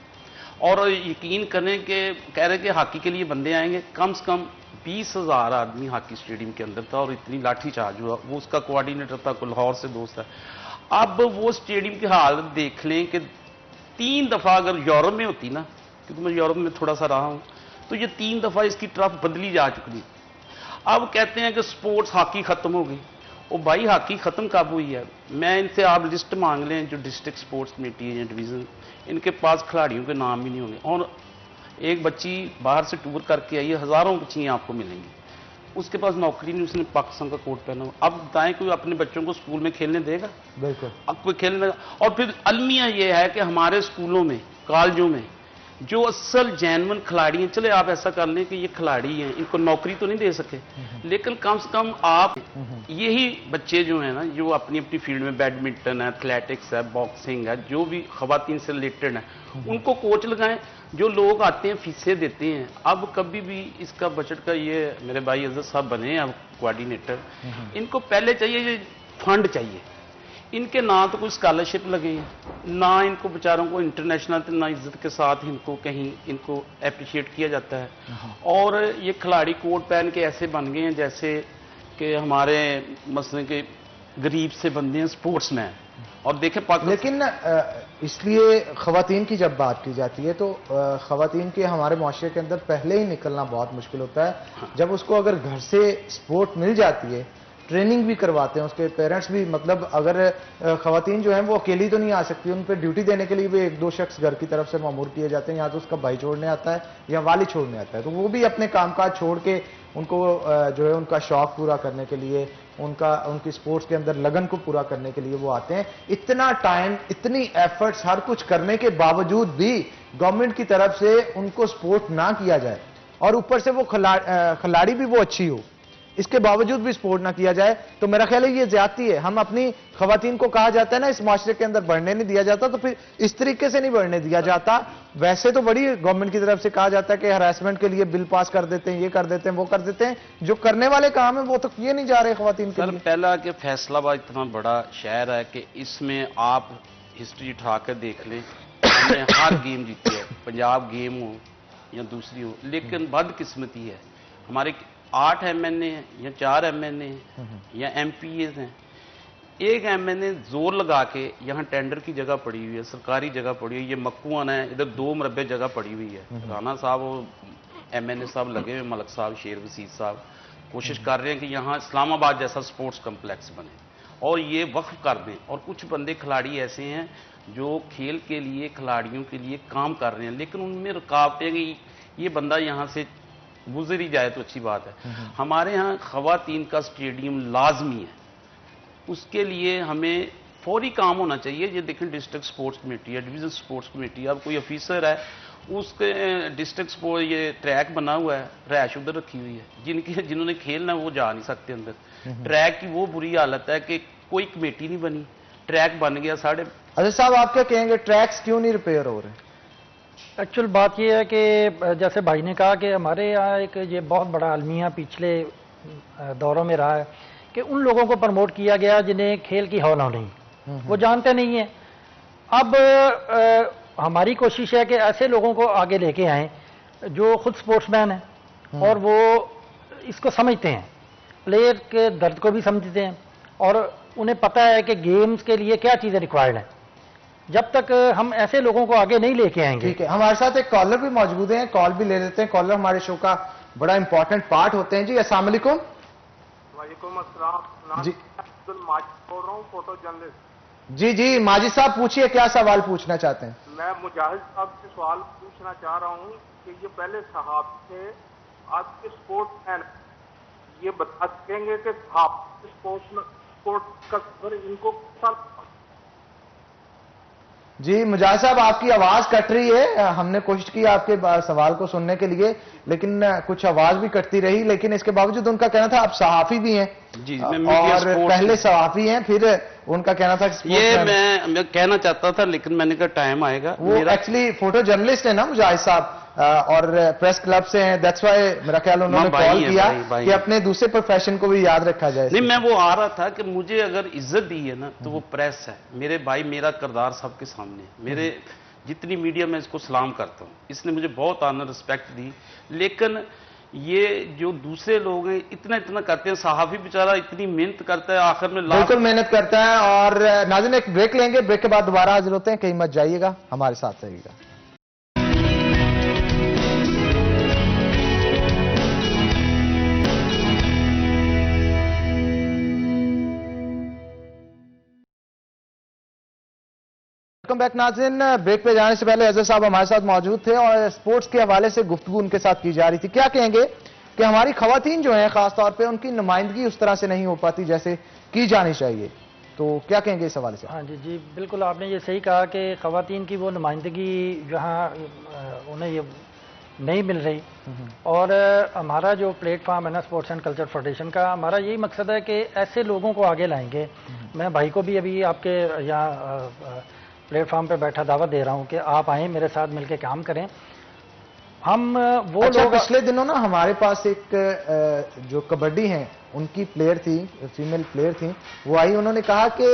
और यकीन करें कि कह रहे कि हॉकी के लिए बंदे आएंगे, कम से कम 20,000 आदमी हॉकी स्टेडियम के अंदर था और इतनी लाठी चार्ज हुआ। वो उसका कोऑर्डिनेटर था, कोई लाहौर से दोस्त है। अब वो स्टेडियम की हालत देख लें कि 3 दफा अगर यूरोप में होती ना, क्योंकि मैं यूरोप में थोड़ा सा रहा हूं, तो ये 3 दफा इसकी ट्रफ बदली जा चुकी। अब कहते हैं कि स्पोर्ट्स हॉकी खत्म हो गई। ओ भाई, हॉकी खत्म कब हुई है? मैं इनसे आप लिस्ट मांग लें, जो डिस्ट्रिक्ट स्पोर्ट्स कमेटी है या डिवीजन, इनके पास खिलाड़ियों के नाम भी नहीं होंगे। और एक बच्ची बाहर से टूर करके आई है, हजारों बच्चियां आपको मिलेंगी, उसके पास नौकरी नहीं, उसने पाकिस्तान का कोट पहना हुआ। अब बताएं कोई अपने बच्चों को स्कूल में खेलने देगा?
बिल्कुल।
अब कोई खेलने देगा? और फिर अलमिया यह है कि हमारे स्कूलों में, कॉलेजों में जो असल जैनवन खिलाड़ी हैं, चले आप ऐसा कर लें कि ये खिलाड़ी हैं, इनको नौकरी तो नहीं दे सके, लेकिन कम से कम आप यही बच्चे जो हैं ना, जो अपनी अपनी फील्ड में, बैडमिंटन है, एथलेटिक्स है, बॉक्सिंग है, जो भी खवातीन से रिलेटेड है, उनको कोच लगाएं। जो लोग आते हैं फीसें देते हैं, अब कभी भी इसका बजट का, ये मेरे भाई अजहर साहब बने हैं अब कोऑर्डिनेटर, इनको पहले चाहिए ये फंड चाहिए। इनके ना तो कोई स्कॉलरशिप लगे हैं, ना इनको बेचारों को इंटरनेशनल, ना इज्जत के साथ इनको कहीं इनको अप्रिशिएट किया जाता है। और ये खिलाड़ी कोट पहन के ऐसे बन गए हैं जैसे कि हमारे मसले के गरीब से बंदे हैं स्पोर्ट्समैन। और देखें
लेकिन इसलिए खवातीन की जब बात की जाती है तो खवातीन के हमारे माशरे के अंदर पहले ही निकलना बहुत मुश्किल होता है। जब उसको अगर घर से सपोर्ट मिल जाती है, ट्रेनिंग भी करवाते हैं उसके पेरेंट्स भी, मतलब अगर खवातीन जो हैं वो अकेली तो नहीं आ सकती, उन पर ड्यूटी देने के लिए भी 1-2 शख्स घर की तरफ से मामूर किए जाते हैं, या तो उसका भाई छोड़ने आता है या वाली छोड़ने आता है, तो वो भी अपने कामकाज छोड़ के उनको जो है उनका शौक पूरा करने के लिए, उनकी स्पोर्ट्स के अंदर लगन को पूरा करने के लिए वो आते हैं। इतना टाइम, इतनी एफर्ट्स, हर कुछ करने के बावजूद भी गवर्नमेंट की तरफ से उनको सपोर्ट ना किया जाए, और ऊपर से वो खिलाड़ी भी वो अच्छी हो, इसके बावजूद भी सपोर्ट ना किया जाए, तो मेरा ख्याल है ये ज्यादती है। हम अपनी खवातीन को, कहा जाता है ना, इस माशरे के अंदर बढ़ने नहीं दिया जाता, तो फिर इस तरीके से नहीं बढ़ने दिया जाता। वैसे तो बड़ी गवर्नमेंट की तरफ से कहा जाता है कि हरासमेंट के लिए बिल पास कर देते हैं, ये कर देते हैं, वो कर देते हैं, जो करने वाले काम है वो तो किए नहीं जा रहे खवातीन के लिए।
पहला कि फैसलाबाद इतना बड़ा शहर है कि इसमें आप हिस्ट्री उठा कर देख लें, हमने हर गेम जीती है, पंजाब गेम हो या दूसरी हो, लेकिन बदकिस्मती है हमारे 8 MNA हैं या 4 MNA हैं या MPAs हैं। एक MNA जोर लगा के यहाँ टेंडर की जगह पड़ी हुई है, सरकारी जगह पड़ी हुई है, ये मक्कूआना है, इधर 2 मरबे जगह पड़ी हुई है। राना साहब और MNA साहब लगे हुए, मलक साहब, शेर वसीद साहब कोशिश कर रहे हैं कि यहाँ इस्लामाबाद जैसा स्पोर्ट्स कम्प्लेक्स बने और ये वक्फ कर दें। और कुछ बंदे खिलाड़ी ऐसे हैं जो खेल के लिए, खिलाड़ियों के लिए काम कर रहे हैं, लेकिन उनमें रुकावटें कि ये बंदा यहाँ से गुजर ही जाए तो अच्छी बात है। हमारे यहाँ खवातीन का स्टेडियम लाजमी है, उसके लिए हमें फौरी काम होना चाहिए। ये देखें डिस्ट्रिक्ट स्पोर्ट्स कमेटी है, डिवीजन स्पोर्ट्स कमेटी, अब कोई ऑफिसर है उसके डिस्ट्रिक्ट स्पोर्ट ये ट्रैक बना हुआ है, रैश उधर रखी हुई है, जिन्होंने खेलना वो जा नहीं सकते अंदर। ट्रैक की वो बुरी हालत है कि कोई कमेटी नहीं बनी, ट्रैक बन गया साढ़े।
अच्छा साहब, आप क्या कहेंगे, ट्रैक्स क्यों नहीं रिपेयर हो रहे?
एक्चुअल बात यह है कि जैसे भाई ने कहा कि हमारे यहाँ एक ये बहुत बड़ा अलमिया पिछले दौरों में रहा है कि उन लोगों को प्रमोट किया गया जिन्हें खेल की हौला नहीं, वो जानते नहीं है। अब हमारी कोशिश है कि ऐसे लोगों को आगे लेके आएं जो खुद स्पोर्ट्समैन हैं और वो इसको समझते हैं, प्लेयर के दर्द को भी समझते हैं और उन्हें पता है कि गेम्स के लिए क्या चीज़ें रिक्वायर्ड हैं। जब तक हम ऐसे लोगों को आगे नहीं लेके आएंगे।
ठीक है, हमारे साथ एक कॉलर भी मौजूद हैं, कॉल भी ले लेते हैं। कॉलर हमारे शो का बड़ा इंपॉर्टेंट पार्ट होते हैं जी। अस्सलाम वालेकुम।
वालेकुम अस्सलाम जी, बोल रहा हूँ, फोटो जर्नलिस्ट।
जी जी माजिद साहब, पूछिए क्या सवाल पूछना चाहते हैं?
मैं मुजाहिद साहब से सवाल पूछना चाह रहा हूँ कि ये पहले सहाबी थे, आज के स्पोर्ट्समैन, ये बता सकेंगे कि स्पोर्ट का सफर इनको
जी मुजाहिद साहब, आपकी आवाज कट रही है। हमने कोशिश की आपके सवाल को सुनने के लिए, लेकिन कुछ आवाज भी कटती रही। लेकिन इसके बावजूद उनका कहना था आप सहाफी भी हैं
जी,
और पहले सहाफी हैं, फिर उनका कहना था
ये मैं कहना चाहता था, लेकिन मैंने कहा टाइम आएगा।
वो एक्चुअली फोटो जर्नलिस्ट है ना मुजाहिद साहब, और प्रेस क्लब से हैं, दैट्स व्हाई मेरा ख्याल उन्होंने कॉल किया कि अपने दूसरे प्रोफेशन को भी याद रखा जाए।
नहीं, मैं वो आ रहा था कि मुझे अगर इज्जत दी है ना तो वो प्रेस है। मेरे भाई, मेरा किरदार सबके सामने, मेरे जितनी मीडिया में इसको सलाम करता हूँ, इसने मुझे बहुत आनर रिस्पेक्ट दी। लेकिन ये जो दूसरे लोग हैं इतना इतना करते हैं, सहाफी बेचारा इतनी मेहनत करता है, आखिर में
बिल्कुल मेहनत करता है। और नाज़रीन, एक ब्रेक लेंगे, ब्रेक के बाद दोबारा हाजिर होते हैं, कहीं मत जाइएगा, हमारे साथ रहिएगा। वेलकम बैक नाज़रीन। ब्रेक पे जाने से पहले अजहर साहब हमारे साथ मौजूद थे और स्पोर्ट्स के हवाले से गुफ्तगू उनके साथ की जा रही थी। क्या कहेंगे कि हमारी खवातीन जो हैं खासतौर पे उनकी नुमाइंदगी उस तरह से नहीं हो पाती जैसे की जानी चाहिए, तो क्या कहेंगे इस हवाले से?
हाँ जी जी, बिल्कुल आपने ये सही कहा कि खवातीन की वो नुमाइंदगी जहाँ उन्हें ये नहीं मिल रही। और हमारा जो प्लेटफॉर्म है ना स्पोर्ट्स एंड कल्चर फेडरेशन का, हमारा यही मकसद है कि ऐसे लोगों को आगे लाएंगे। मैं भाई को भी अभी आपके यहाँ प्लेटफॉर्म पे बैठा दावत दे रहा हूं कि आप आएं, मेरे साथ मिलकर काम करें। हम वो लोग
पिछले दिनों ना हमारे पास एक जो कबड्डी हैं उनकी प्लेयर थी, फीमेल प्लेयर थी, वो आई, उन्होंने कहा कि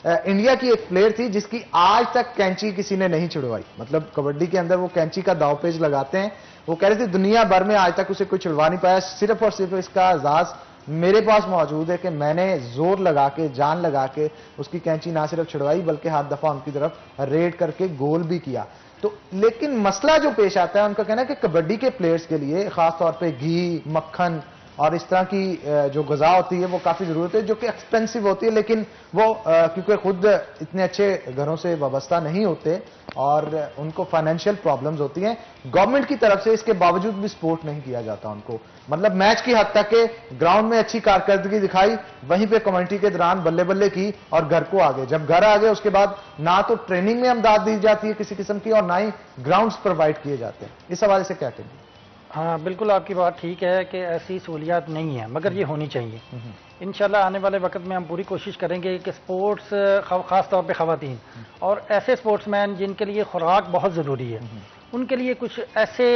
इंडिया की एक प्लेयर थी जिसकी आज तक कैंची किसी ने नहीं छुड़वाई। मतलब कबड्डी के अंदर वो कैंची का दावपेच लगाते हैं। वो कह रहे थे दुनिया भर में आज तक उसे कोई छुड़वा नहीं पाया। सिर्फ और सिर्फ इसका एजाज मेरे पास मौजूद है कि मैंने जोर लगा के, जान लगा के उसकी कैंची ना सिर्फ छुड़वाई बल्कि हर दफा उनकी तरफ रेड करके गोल भी किया। तो लेकिन मसला जो पेश आता है, उनका कहना है कि कबड्डी के प्लेयर्स के लिए खासतौर पे घी, मक्खन और इस तरह की जो ग़िज़ा होती है वो काफ़ी ज़रूरत है, जो कि एक्सपेंसिव होती है। लेकिन वो क्योंकि खुद इतने अच्छे घरों से वाबस्ता नहीं होते और उनको फाइनेंशियल प्रॉब्लम्स होती हैं, गवर्नमेंट की तरफ से इसके बावजूद भी सपोर्ट नहीं किया जाता उनको। मतलब मैच की हद तक के ग्राउंड में अच्छी कारकर्दगी दिखाई, वहीं पे कमेंट्री के दौरान बल्ले बल्ले की और घर को आ गए। जब घर आ गए उसके बाद ना तो ट्रेनिंग में इमदाद दी जाती है किसी किस्म की और ना ही ग्राउंड्स प्रोवाइड किए जाते हैं। इस हवाले से क्या कहेंगे?
हाँ बिल्कुल, आपकी बात ठीक है कि ऐसी सहूलियात नहीं है, मगर ये होनी चाहिए। इंशाल्लाह आने वाले वक्त में हम पूरी कोशिश करेंगे कि स्पोर्ट्स ख़ास तौर पे ख़वातीन और ऐसे स्पोर्ट्समैन जिनके लिए खुराक बहुत ज़रूरी है, उनके लिए कुछ ऐसे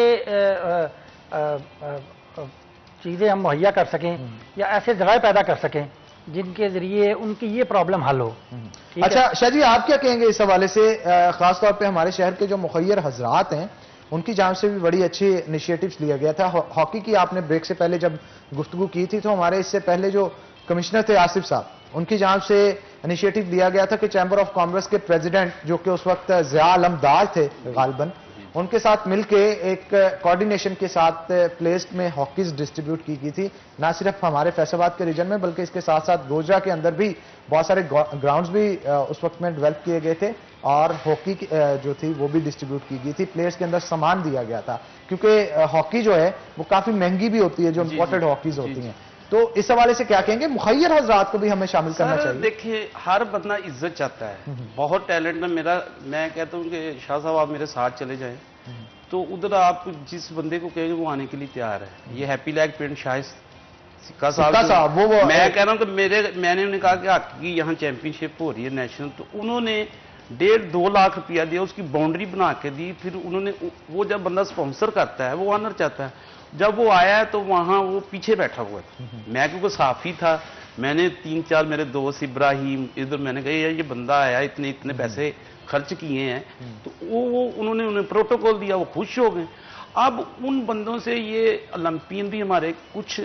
चीज़ें हम मुहैया कर सकें या ऐसे ज़राए पैदा कर सकें जिनके ज़रिए उनकी ये प्रॉब्लम हल हो।
अच्छा शाह जी, आप क्या कहेंगे इस हवाले से? ख़ासतौर पर हमारे शहर के जो मुखय्यर हजरात हैं उनकी जानिब से भी बड़ी अच्छी इनिशिएटिव्स लिया गया था। हॉकी की आपने ब्रेक से पहले जब गुफ्तगू की थी तो हमारे इससे पहले जो कमिश्नर थे आसिफ साहब, उनकी जानिब से इनिशिएटिव लिया गया था कि चैम्बर ऑफ कॉमर्स के प्रेसिडेंट जो कि उस वक्त ज़िया अलमदार थे गालिबन, उनके साथ मिलके एक कोऑर्डिनेशन के साथ प्लेस में हॉकीज डिस्ट्रीब्यूट की गई थी, ना सिर्फ हमारे फैसलाबाद के रीजन में बल्कि इसके साथ साथ गोजरा के अंदर भी बहुत सारे ग्राउंड्स भी उस वक्त में डेवलप किए गए थे और हॉकी जो थी वो भी डिस्ट्रीब्यूट की गई थी। प्लेयर्स के अंदर सामान दिया गया था क्योंकि हॉकी जो है वो काफी महंगी भी होती है, जो इंपोर्टेड हॉकीज होती हैं। तो इस हवाले से क्या कहेंगे? मुखय्यर हजरात को भी हमें शामिल करना चाहिए।
देखिए, हर बंदा इज्जत चाहता है, बहुत टैलेंट है मेरा। मैं कहता हूँ कि शाह साहब आप मेरे साथ चले जाएं, तो उधर आप जिस बंदे को कहेंगे वो आने के लिए तैयार है। ये हैप्पी लैग पिंड शायद सिक्का साहब
वो
मैं कह रहा हूँ कि मैंने उन्हें कहा कि हॉकी यहाँ चैंपियनशिप हो रही है नेशनल, तो उन्होंने 1.5-2 लाख रुपया दिया, उसकी बाउंड्री बना के दी। फिर उन्होंने, वो जब बंदा स्पॉन्सर करता है वो ऑनर चाहता है, जब वो आया है तो वहां वो पीछे बैठा हुआ था। मैं क्योंकि साफी था, मैंने 3-4 मेरे दोस्त इब्राहिम इधर, मैंने कहा ये बंदा आया, इतने पैसे खर्च किए हैं, तो वो उन्होंने उन्हें प्रोटोकॉल दिया, वो खुश हो गए। अब उन बंदों से ये ओलंपियन भी हमारे कुछ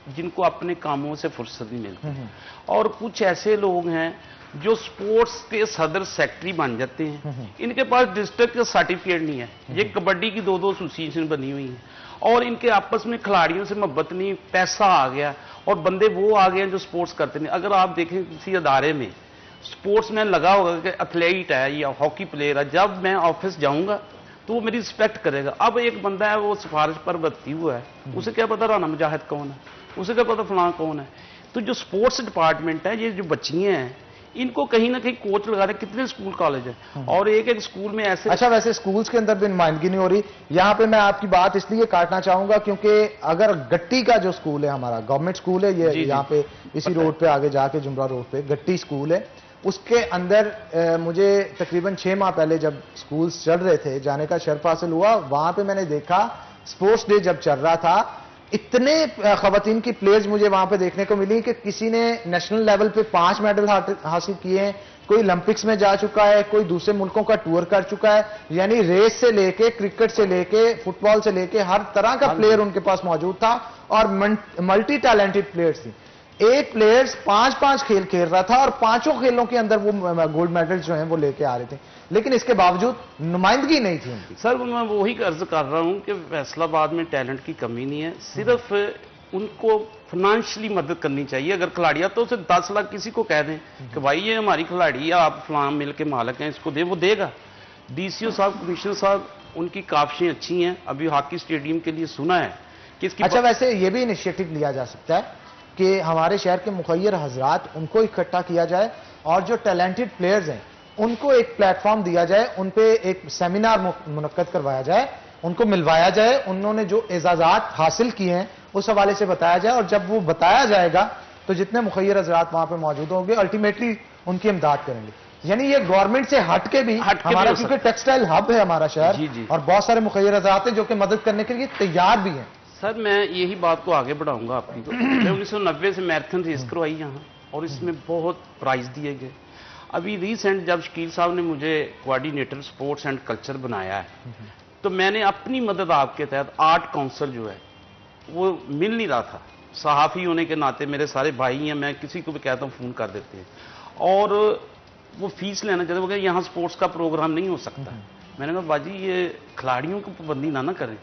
जिनको अपने कामों से फुर्सत नहीं मिलती, और कुछ ऐसे लोग हैं जो स्पोर्ट्स के सदर सेक्रेटरी बन जाते हैं, इनके पास डिस्ट्रिक्ट का सर्टिफिकेट नहीं है। ये कबड्डी की 2-2 एसोसिएशन बनी हुई है, और इनके आपस में खिलाड़ियों से मोहब्बत नहीं, पैसा आ गया और बंदे वो आ गए जो स्पोर्ट्स करते नहीं। अगर आप देखें किसी अदारे में स्पोर्ट्समैन लगा होगा कि एथलीट है या हॉकी प्लेयर है, जब मैं ऑफिस जाऊंगा तो वो मेरी रिस्पेक्ट करेगा। अब एक बंदा है वो सिफारिश पर भर्ती हुआ है, उसे क्या पता राना मुजाहिद कौन है, उसे क्या पता फलां कौन है। तो जो स्पोर्ट्स डिपार्टमेंट है, ये जो बच्चियां हैं, इनको कहीं ना कहीं कोच लगा रहे। कितने स्कूल कॉलेज है, और एक स्कूल में ऐसे।
अच्छा, वैसे स्कूल्स के अंदर भी नुमाइंदगी नहीं हो रही। यहां पे मैं आपकी बात इसलिए काटना चाहूंगा क्योंकि अगर गट्टी का जो स्कूल है, हमारा गवर्नमेंट स्कूल है, ये यहाँ पे इसी रोड पे आगे जाके जुमरा रोड पे गट्टी स्कूल है, उसके अंदर मुझे तकरीबन 6 माह पहले जब स्कूल्स चल रहे थे जाने का शर्फ हासिल हुआ। वहां पे मैंने देखा स्पोर्ट्स डे जब चल रहा था, इतने खवातीन की प्लेयर्स मुझे वहां पे देखने को मिली कि किसी ने नेशनल लेवल पे 5 मेडल हासिल किए हैं, कोई ओलंपिक्स में जा चुका है, कोई दूसरे मुल्कों का टूर कर चुका है। यानी रेस से लेके, क्रिकेट से लेके, फुटबॉल से लेके हर तरह का प्लेयर उनके पास मौजूद था, और मल्टी टैलेंटेड प्लेयर्स थी। एक प्लेयर्स 5-5 खेल खेल रहा था, और 5 खेलों के अंदर वो गोल्ड मेडल जो हैं वो लेके आ रहे थे, लेकिन इसके बावजूद नुमाइंदगी नहीं थी उनकी।
सर मैं वही अर्ज कर रहा हूं कि फैसलाबाद में टैलेंट की कमी नहीं है, सिर्फ उनको फाइनेंशियली मदद करनी चाहिए। अगर खिलाड़ियां तो उसे 10 लाख किसी को कह दें कि भाई ये हमारी खिलाड़ी है, आप फलां मिल के मालक हैं, इसको दे, वो देगा। डीसीओ साहब, कमिश्नर साहब, उनकी काफिशें अच्छी हैं। अभी हॉकी स्टेडियम के लिए सुना है कि इसकी।
अच्छा, वैसे ये भी इनिशिएटिव लिया जा सकता है कि हमारे शहर के मुखय्यर हजरात, उनको इकट्ठा किया जाए, और जो टैलेंटेड प्लेयर्स हैं उनको एक प्लेटफॉर्म दिया जाए, उन पे एक सेमिनार मुनक्कद करवाया जाए, उनको मिलवाया जाए, उन्होंने जो एजाजात हासिल किए हैं उस हवाले से बताया जाए, और जब वो बताया जाएगा तो जितने मुखय्यर हजरात वहां पे मौजूद होंगे अल्टीमेटली उनकी इमदाद करेंगे। यानी ये गवर्नमेंट से हट के भी हमारा, क्योंकि टेक्सटाइल हब है हमारा शहर, और बहुत सारे मुखय्यर हजरात हैं जो कि मदद करने के लिए तैयार भी हैं।
सर मैं यही बात को आगे बढ़ाऊंगा आपकी को। 1990 से मैराथन रेस करवाई यहाँ, और इसमें बहुत प्राइज दिए गए। अभी रिसेंट जब शकील साहब ने मुझे कोऑर्डिनेटर स्पोर्ट्स एंड कल्चर बनाया है, तो मैंने अपनी मदद आपके तहत आर्ट काउंसिल जो है वो मिल नहीं रहा था। सहाफ़ी होने के नाते मेरे सारे भाई हैं, मैं किसी को भी कहता हूँ फ़ोन कर देते हैं, और वो फीस लेना चाहते, वो कहते यहाँ स्पोर्ट्स का प्रोग्राम नहीं हो सकता। मैंने कहा बाजी ये खिलाड़ियों की पाबंदी ना करें।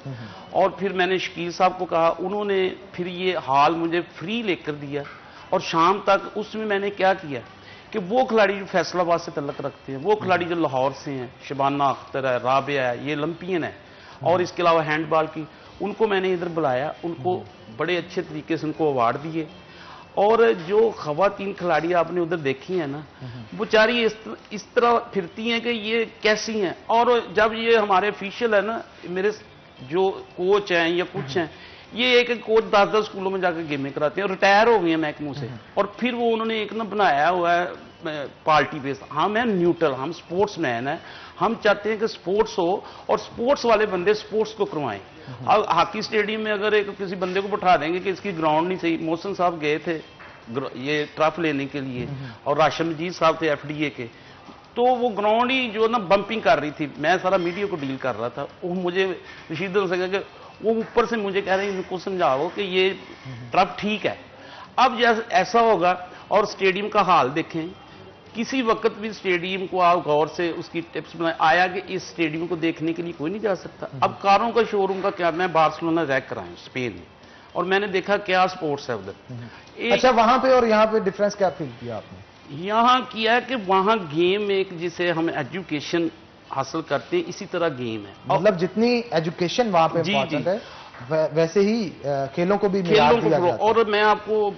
और फिर मैंने शकील साहब को कहा, उन्होंने फिर ये हॉल मुझे फ्री लेकर दिया, और शाम तक उसमें मैंने क्या किया कि वो खिलाड़ी जो फैसलाबाद से तल्लक रखते हैं, वो खिलाड़ी जो लाहौर से हैं, शबाना अख्तर है, राबिया है, ये ओलंपियन है, और इसके अलावा हैंडबॉल की, उनको मैंने इधर बुलाया, उनको बड़े अच्छे तरीके से उनको अवार्ड दिए। और जो खवातीन खिलाड़ी आपने उधर देखी है ना, वो बेचारी इस तरह फिरती हैं कि ये कैसी हैं। और जब ये हमारे ऑफिशियल है ना, मेरे जो कोच हैं या कुछ हैं, ये एक कोच 10-10 स्कूलों में जाकर गेमें कराते हैं, रिटायर हो गए हैं महकमों से, और फिर वो उन्होंने एक ना बनाया हुआ है पार्टी बेस। हम हैं न्यूट्रल, हम स्पोर्ट्स मैन है, हम चाहते हैं कि स्पोर्ट्स हो, और स्पोर्ट्स वाले बंदे स्पोर्ट्स को करवाएं। अब हॉकी स्टेडियम में अगर एक किसी बंदे को बैठा देंगे कि इसकी ग्राउंड नहीं सही, मोहसिन साहब गए थे ये ट्रफ लेने के लिए, और राशिद मजीद साहब थे एफडीए के, तो वो ग्राउंड ही जो ना बंपिंग कर रही थी, मैं सारा मीडिया को डील कर रहा था, वो मुझे रशीद से कहा कि वो ऊपर से मुझे कह रहे हैं इनको समझाओ कि ये ट्रफ ठीक है। अब जैसे ऐसा होगा, और स्टेडियम का हाल देखें, किसी वक्त भी स्टेडियम को आप गौर से उसकी टिप्स बनाए, आया कि इस स्टेडियम को देखने के लिए कोई नहीं जा सकता। अब कारों का शोरूम का क्या, मैं बार्सिलोना रैक कराऊं स्पेन में, और मैंने देखा क्या स्पोर्ट्स है उधर।
अच्छा, वहां पे और यहाँ पे डिफरेंस क्या फील किया आपने?
यहाँ किया कि वहां गेम एक जिसे हम एजुकेशन हासिल करते हैं, इसी तरह गेम है।
मतलब जितनी एजुकेशन वहां पे इम्पोर्टेंट है, वैसे ही खेलों को भी दिया जाता है।
और मैं आपको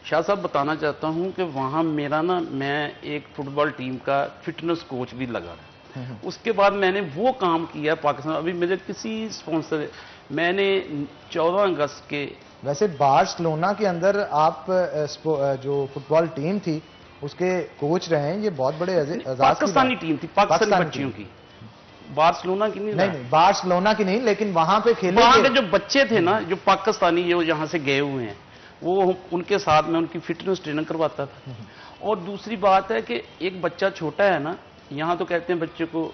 शाह साहब बताना चाहता हूं कि वहां मेरा ना, मैं एक फुटबॉल टीम का फिटनेस कोच भी लगा, उसके बाद मैंने वो काम किया पाकिस्तान। अभी मेरे किसी स्पॉन्सर, मैंने 14 अगस्त के,
वैसे बार्सिलोना के अंदर आप जो फुटबॉल टीम थी उसके कोच रहे हैं, ये बहुत बड़े
पाकिस्तानी टीम थी, पाकिस्तानी बच्चियों की, बार्सिलोना की नहीं,
बार्सिलोना की नहीं, लेकिन वहां पे खेले
वहां के जो बच्चे थे ना, जो पाकिस्तानी जो यहाँ से गए हुए हैं, वो उनके साथ में उनकी फिटनेस ट्रेनिंग करवाता था। और दूसरी बात है कि एक बच्चा छोटा है ना, यहाँ तो कहते हैं बच्चे को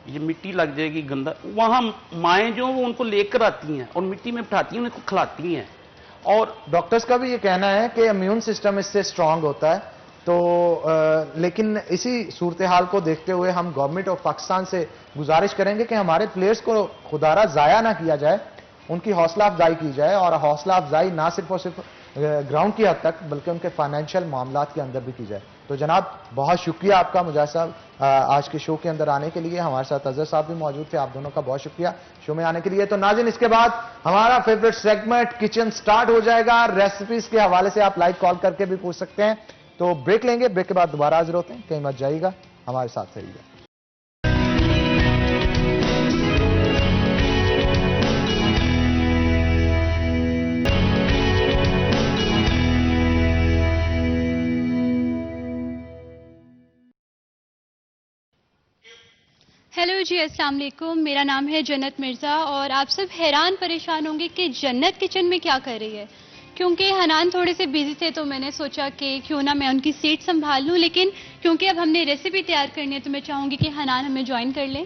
ये मिट्टी लग जाएगी गंदा, वहां माएँ जो वो उनको लेकर आती हैं और मिट्टी में बिठाती हैं, उनको खिलाती हैं। और
डॉक्टर्स का भी ये कहना है कि इम्यून सिस्टम इससे स्ट्रांग होता है। तो लेकिन इसी सूरत हाल को देखते हुए हम गवर्नमेंट ऑफ पाकिस्तान से गुजारिश करेंगे कि हमारे प्लेयर्स को खुदारा जाया ना किया जाए, उनकी हौसला अफजाई की जाए, और हौसला अफजाई ना सिर्फ और सिर्फ ग्राउंड की हद तक बल्कि उनके फाइनेंशियल मामलात के अंदर भी की जाए। तो जनाब बहुत शुक्रिया आपका मुजाहिद साहब आज के शो के अंदर आने के लिए। हमारे साथ अजहर साहब भी मौजूद थे, आप दोनों का बहुत शुक्रिया शो में आने के लिए। तो नाज़रीन, इसके बाद हमारा फेवरेट सेगमेंट किचन स्टार्ट हो जाएगा। रेसिपीज के हवाले से आप लाइव कॉल करके भी पूछ सकते हैं। तो ब्रेक लेंगे, ब्रेक के बाद दोबारा हाजिर होते हैं, कहीं मत जाइएगा, हमारे साथ रहिएगा।
हेलो जी, अस्सलाम वालेकुम। मेरा नाम है जन्नत मिर्ज़ा और आप सब हैरान परेशान होंगे कि जन्नत किचन में क्या कर रही है, क्योंकि हनान थोड़े से बिजी थे तो मैंने सोचा कि क्यों ना मैं उनकी सीट संभाल लूं। लेकिन क्योंकि अब हमने रेसिपी तैयार करनी है तो मैं चाहूंगी कि हनान हमें ज्वाइन कर लें।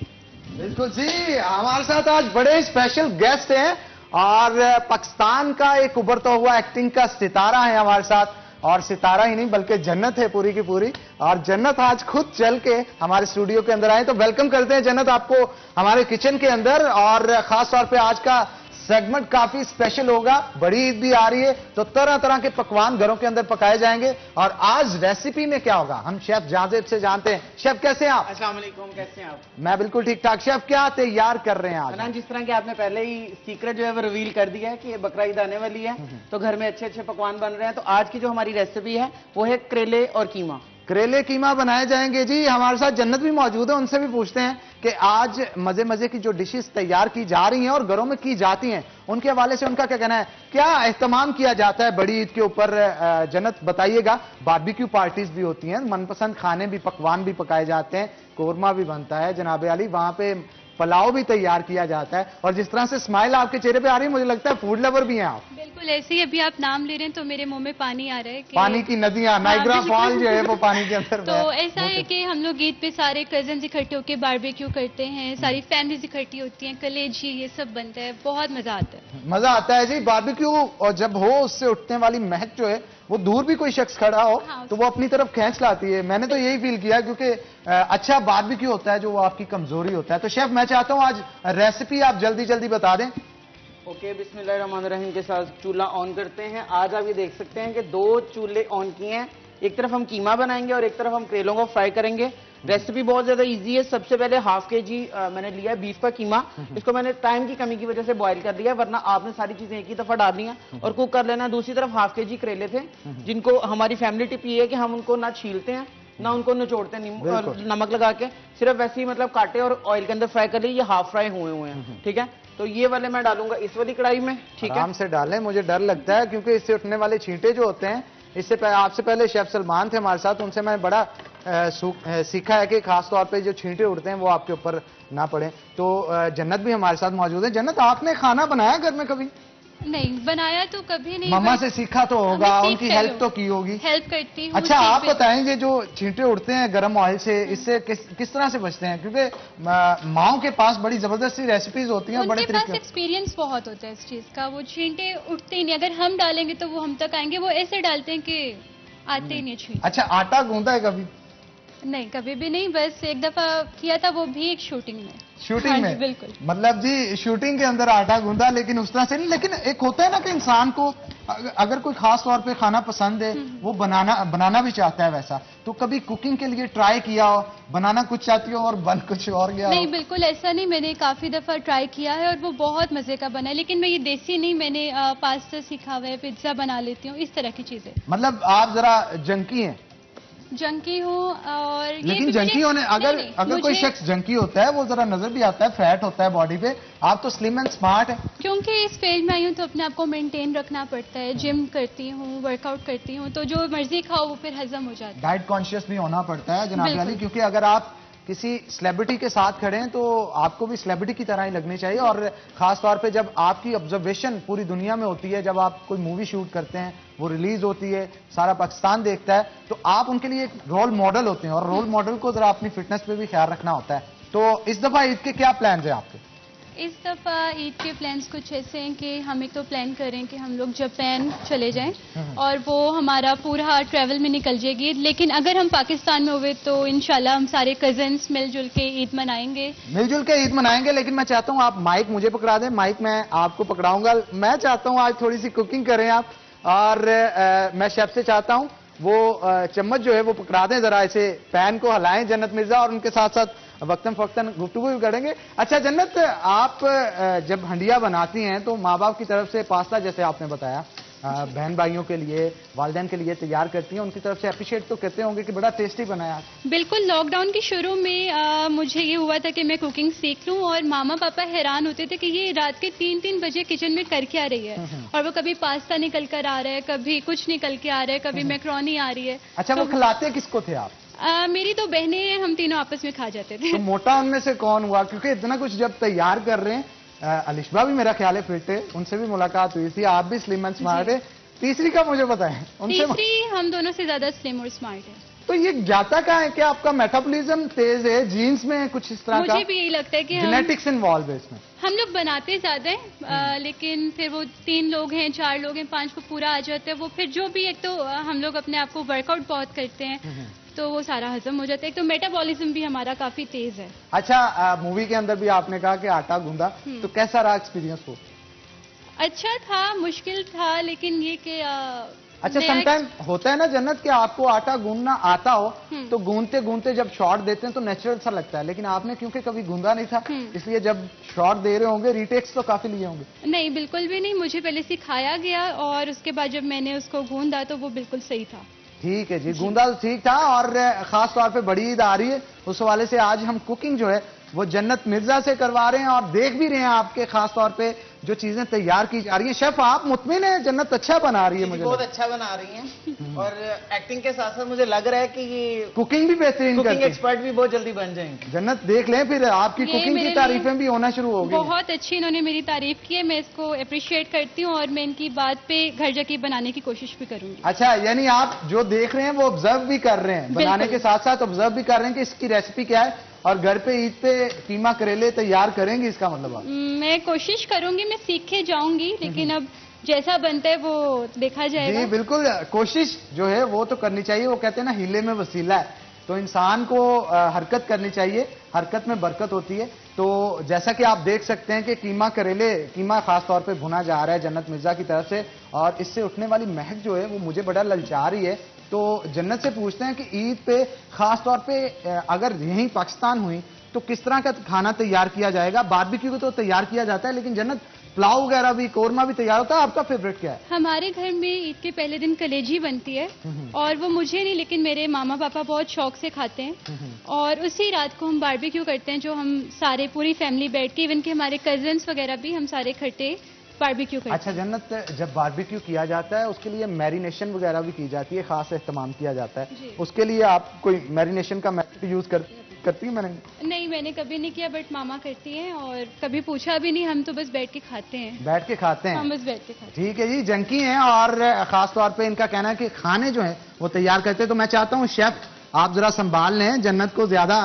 बिल्कुल जी, हमारे साथ आज बड़े स्पेशल गेस्ट हैं और पाकिस्तान का एक उभरता हुआ एक्टिंग का सितारा है हमारे साथ, और सितारा ही नहीं बल्कि जन्नत है पूरी की पूरी। और जन्नत आज खुद चल के हमारे स्टूडियो के अंदर आए, तो वेलकम करते हैं जन्नत आपको हमारे किचन के अंदर। और खास तौर पे आज का सेगमेंट काफी स्पेशल होगा, बड़ी ईद भी आ रही है तो तरह तरह के पकवान घरों के अंदर पकाए जाएंगे। और आज रेसिपी में क्या होगा हम शेफ जाजेब से जानते हैं। शेफ कैसे हैं आप?
अस्सलाम वालेकुम, कैसे हैं आप?
मैं बिल्कुल ठीक ठाक। शेफ क्या तैयार कर रहे हैं आज?
हनान, जिस तरह के आपने पहले ही सीक्रेट जो है वो रिवील कर दिया है कि ये बकरा ईद आने वाली है तो घर में अच्छे अच्छे पकवान बन रहे हैं। तो आज की जो हमारी रेसिपी है वो है करेले और कीमा।
करेले कीमा बनाए जाएंगे जी। हमारे साथ जन्नत भी मौजूद है, उनसे भी पूछते हैं कि आज मजे मजे की जो डिशेस तैयार की जा रही हैं और घरों में की जाती हैं उनके हवाले से उनका क्या कहना है, क्या एहतमाम किया जाता है बड़ी ईद के ऊपर। जन्नत बताइएगा। बारबेक्यू पार्टीज भी होती हैं, मनपसंद खाने भी पकवान भी पकाए जाते हैं, कोरमा भी बनता है जनाब अली, वहां पे पुलाव भी तैयार किया जाता है। और जिस तरह से स्माइल आपके चेहरे पे आ रही है मुझे लगता है फूड लवर भी हैं आप।
बिल्कुल ऐसे ही अभी आप नाम ले रहे हैं तो मेरे मुंह में पानी आ रहा है कि
पानी की नदियां, नाइग्रा फॉल जो है वो पानी के अंदर
तो ऐसा है कि हम लोग ईद पे सारे कजन इकट्ठे होकर बारबेक्यू करते हैं, सारी फैमिलीज इकट्ठी होती हैं, कलेजी ये सब बनता है, बहुत मजा आता है।
मजा आता है जी बारबेक्यू, और जब हो उससे उठने वाली महक जो है वो दूर भी कोई शख्स खड़ा हो तो वो अपनी तरफ खींच लाती है। मैंने तो यही फील किया क्योंकि अच्छा बारबेक्यू होता है जो वो आपकी कमजोरी होता है। तो शेफ मैं चाहता हूं आज रेसिपी आप जल्दी जल्दी बता दें।
ओके, बिस्मिल्लाहिर्रहमानिर्रहीम के साथ चूल्हा ऑन करते हैं। आज आप ये देख सकते हैं कि 2 चूल्हे ऑन किए हैं, एक तरफ हम कीमा बनाएंगे और एक तरफ हम करेलों को फ्राई करेंगे। रेसिपी बहुत ज्यादा इजी है। सबसे पहले ½ kg मैंने लिया है बीफ का कीमा। इसको मैंने टाइम की कमी की वजह से बॉईल कर लिया, वरना आपने सारी चीजें एक ही दफा डालनी है और कुक कर लेना। दूसरी तरफ ½ kg करेले थे जिनको हमारी फैमिली टिप ये है कि हम उनको ना छीलते हैं ना उनको निचोड़ते हैं, नमक लगा के सिर्फ वैसे ही मतलब काटे और ऑयल के अंदर फ्राई कर लिए। ये हाफ फ्राई हुए हैं, ठीक है। तो ये वाले मैं डालूंगा इस वाली कढ़ाई में, ठीक है।
आराम से डालें, मुझे डर लगता है क्योंकि इससे उठने वाले छींटे जो होते हैं, इससे आपसे पहले शेफ सलमान थे हमारे साथ, उनसे मैं बड़ा सीखा है कि खास तौर पे जो छींटे उड़ते हैं वो आपके ऊपर ना पड़े। तो जन्नत भी हमारे साथ मौजूद है। जन्नत, आपने खाना बनाया घर में कभी?
नहीं बनाया तो कभी नहीं।
मम्मा से सीखा तो होगा, उनकी हेल्प तो की होगी।
हेल्प करती हूँ।
अच्छा आप बताएंगे जो छींटे उड़ते हैं गर्म ऑयल से, इससे किस तरह से बचते हैं? क्योंकि माओं के पास बड़ी जबरदस्ती रेसिपीज होती हैं, बड़े
तरीके। एक्सपीरियंस बहुत होता है इस चीज का, वो छींटे उठते ही नहीं, अगर हम डालेंगे तो वो हम तक आएंगे, वो ऐसे डालते हैं कि आते ही नहीं छींटे।
अच्छा आटा गूंदा है कभी?
नहीं कभी भी नहीं, बस एक दफा किया था, वो भी एक शूटिंग में।
शूटिंग में?
बिल्कुल।
मतलब जी शूटिंग के अंदर आटा गूंदा, लेकिन उस तरह से नहीं। लेकिन एक होता है ना कि इंसान को अगर कोई खास तौर पे खाना पसंद है वो बनाना भी चाहता है वैसा, तो कभी कुकिंग के लिए ट्राई किया हो, बनाना कुछ चाहती हो और बन कुछ और गया?
नहीं बिल्कुल ऐसा नहीं, मैंने काफी दफा ट्राई किया है और वो बहुत मजे का बना है। लेकिन मैं ये देसी नहीं, मैंने पास्ता सीखा हुआ है, पिज्जा बना लेती हूँ, इस तरह की चीजें।
मतलब आप जरा जंकी हैं?
जंकी हूँ और
लेकिन जंकी होने अगर कोई शख्स जंकी होता है वो जरा नजर भी आता है, फैट होता है बॉडी पे, आप तो स्लिम एंड स्मार्ट है।
क्योंकि इस फील्ड में आई हूँ तो अपने आप को मेंटेन रखना पड़ता है, जिम करती हूँ, वर्कआउट करती हूँ, तो जो मर्जी खाओ वो फिर हजम हो जाता है।
डाइट कॉन्शियस भी होना पड़ता है जनाब वाली, क्योंकि अगर आप किसी सेलिब्रिटी के साथ खड़े हैं तो आपको भी सेलिब्रिटी की तरह ही लगनी चाहिए। और खास तौर पे जब आपकी ऑब्जर्वेशन पूरी दुनिया में होती है, जब आप कोई मूवी शूट करते हैं, वो रिलीज होती है, सारा पाकिस्तान देखता है, तो आप उनके लिए एक रोल मॉडल होते हैं और रोल मॉडल को जरा अपनी फिटनेस पे भी ख्याल रखना होता है। तो इस दफा ईद के क्या प्लान है आपके?
इस दफा ईद के प्लान्स कुछ ऐसे हैं कि हम एक तो प्लान करें कि हम लोग जापान चले जाएं और वो हमारा पूरा ट्रैवल में निकल जाएगी, लेकिन अगर हम पाकिस्तान में हुए तो इंशाल्लाह हम सारे कजिन्स मिलजुल के ईद मनाएंगे।
मिलजुल के ईद मनाएंगे, लेकिन मैं चाहता हूं आप माइक मुझे पकड़ा दें, माइक मैं आपको पकड़ाऊंगा। मैं चाहता हूं आज थोड़ी सी कुकिंग करें आप, और मैं शेफ से चाहता हूं वो चम्मच जो है वो पकड़ा दें, जरा ऐसे पैन को हलाएं जन्नत मिर्जा, और उनके साथ साथ वक्तन फक्तन गुफ्तगू भी करेंगे। अच्छा जन्नत, आप जब हंडिया बनाती हैं तो माँ बाप की तरफ से पास्ता, जैसे आपने बताया, बहन भाइयों के लिए, वालिदैन के लिए तैयार करती हैं, उनकी तरफ से अप्रिशिएट तो करते होंगे कि बड़ा टेस्टी बनाया।
बिल्कुल, लॉकडाउन के शुरू में मुझे ये हुआ था कि मैं कुकिंग सीख लूं, और मामा पापा हैरान होते थे कि ये रात के 3-3 बजे किचन में कर क्या रही है, और वो कभी पास्ता निकल कर आ रहा है, कभी कुछ निकल के आ रहा है, कभी मैक्रोनी आ रही है।
अच्छा, वो खिलाते किसको थे आप?
मेरी तो बहनें हैं, हम तीनों आपस में खा जाते थे।
तो मोटा उनमें से कौन हुआ? क्योंकि इतना कुछ जब तैयार कर रहे हैं, अलिशबा भी मेरा ख्याल है फिट है, उनसे भी मुलाकात हुई थी, आप भी स्लिम एंड स्मार्ट है। तीसरी का मुझे बताएं।
तीसरी हम दोनों से ज्यादा स्लिम और स्मार्ट है।
तो ये जाता कहाँ है? क्या आपका मेटाबॉलिज्म तेज है, जीन्स में कुछ इस तरह का?
मुझे भी यही लगता है कि
जेनेटिक्स इन्वॉल्व है इसमें।
हम लोग बनाते ज्यादा हैं, लेकिन फिर वो 3 लोग हैं, 4 लोग हैं, 5 को पूरा आ जाता है वो, फिर जो भी, एक तो हम लोग अपने आप को वर्कआउट बहुत करते हैं तो वो सारा हजम हो जाता है, एक तो मेटाबॉलिज्म भी हमारा काफी तेज है।
अच्छा, मूवी के अंदर भी आपने कहा कि आटा गूंदा, तो कैसा रहा एक्सपीरियंस वो?
अच्छा था, मुश्किल था, लेकिन ये कि
अच्छा, समटाइम होता है ना जन्नत कि आपको आटा गूंदना आता हो तो गूंदते गूंदते जब शॉट देते हैं तो नेचुरल सा लगता है, लेकिन आपने क्योंकि कभी गूंदा नहीं था, इसलिए जब शॉट दे रहे होंगे रीटेक्स तो काफी लिए होंगे।
नहीं, बिल्कुल भी नहीं, मुझे पहले सिखाया गया और उसके बाद जब मैंने उसको गूंदा तो वो बिल्कुल सही था।
ठीक है जी, गूंदा तो ठीक था। और खास तौर पे बड़ी ईद आ रही है, उस हवाले से आज हम कुकिंग जो है वो जन्नत मिर्जा से करवा रहे हैं, और देख भी रहे हैं आपके खास तौर पे जो चीजें तैयार की जा रही हैं। शेफ, आप मुतमिन है जन्नत अच्छा बना रही है? मुझे
बहुत अच्छा बना रही हैं, और एक्टिंग के साथ साथ मुझे लग रहा है कि ये
कुकिंग भी बेहतरीन,
कुकिंग एक्सपर्ट भी बहुत जल्दी बन जाएंगे।
जन्नत देख लें, फिर आपकी कुकिंग की तारीफें भी होना शुरू हो गई।
बहुत अच्छी इन्होंने मेरी तारीफ की है, मैं इसको अप्रिशिएट करती हूँ, और मैं इनकी बात पे घर जाके बनाने की कोशिश भी करूंगी।
अच्छा, यानी आप जो देख रहे हैं वो ऑब्जर्व भी कर रहे हैं, बनाने के साथ साथ ऑब्जर्व भी कर रहे हैं कि इसकी रेसिपी क्या है, और घर पे ईद पे कीमा करेले तैयार करेंगे, इसका मतलब आप?
मैं कोशिश करूंगी, मैं सीख के जाऊंगी, लेकिन अब जैसा बनता है वो देखा जाएगा।
जी बिल्कुल, कोशिश जो है वो तो करनी चाहिए। वो कहते हैं ना, हीले में वसीला है, तो इंसान को हरकत करनी चाहिए, हरकत में बरकत होती है। तो जैसा कि आप देख सकते हैं कि कीमा खास तौर पे भुना जा रहा है जन्नत मिर्जा की तरफ से, और इससे उठने वाली महक जो है वो मुझे बड़ा ललचा रही है। तो जन्नत से पूछते हैं कि ईद पे खास तौर पे अगर यहीं पाकिस्तान हुई तो किस तरह का खाना तैयार किया जाएगा? बारबेक्यू को तो तैयार किया जाता है, लेकिन जन्नत पुलाव वगैरह भी, कोरमा भी तैयार होता है। आपका फेवरेट क्या है?
हमारे घर में ईद के पहले दिन कलेजी बनती है, और वो मुझे नहीं लेकिन मेरे मामा पापा बहुत शौक से खाते हैं, और उसी रात को हम बारबेक्यू करते हैं, जो हम सारे पूरी फैमिली बैठ के, इवन के हमारे कजिन्स वगैरह भी, हम सारे इकट्ठे बारबेक्यू करते हैं।
अच्छा जन्नत, जब बारबेक्यू किया जाता है उसके लिए मैरिनेशन वगैरह भी की जाती है, खास एहतमाम किया जाता है, उसके लिए आप कोई मैरिनेशन का मेथड यूज करती हैं?
नहीं, मैंने कभी नहीं किया, बट मामा करती हैं, और कभी पूछा भी नहीं, हम तो बस बैठ के खाते हैं।
बैठ के खाते हैं?
हम बस बैठ के खाते हैं।
ठीक है जी, जंकी हैं, और खास तौर पे इनका कहना है कि खाने जो है वो तैयार करते हैं। तो मैं चाहता हूँ शेफ आप जरा संभाल लें, जन्नत को ज्यादा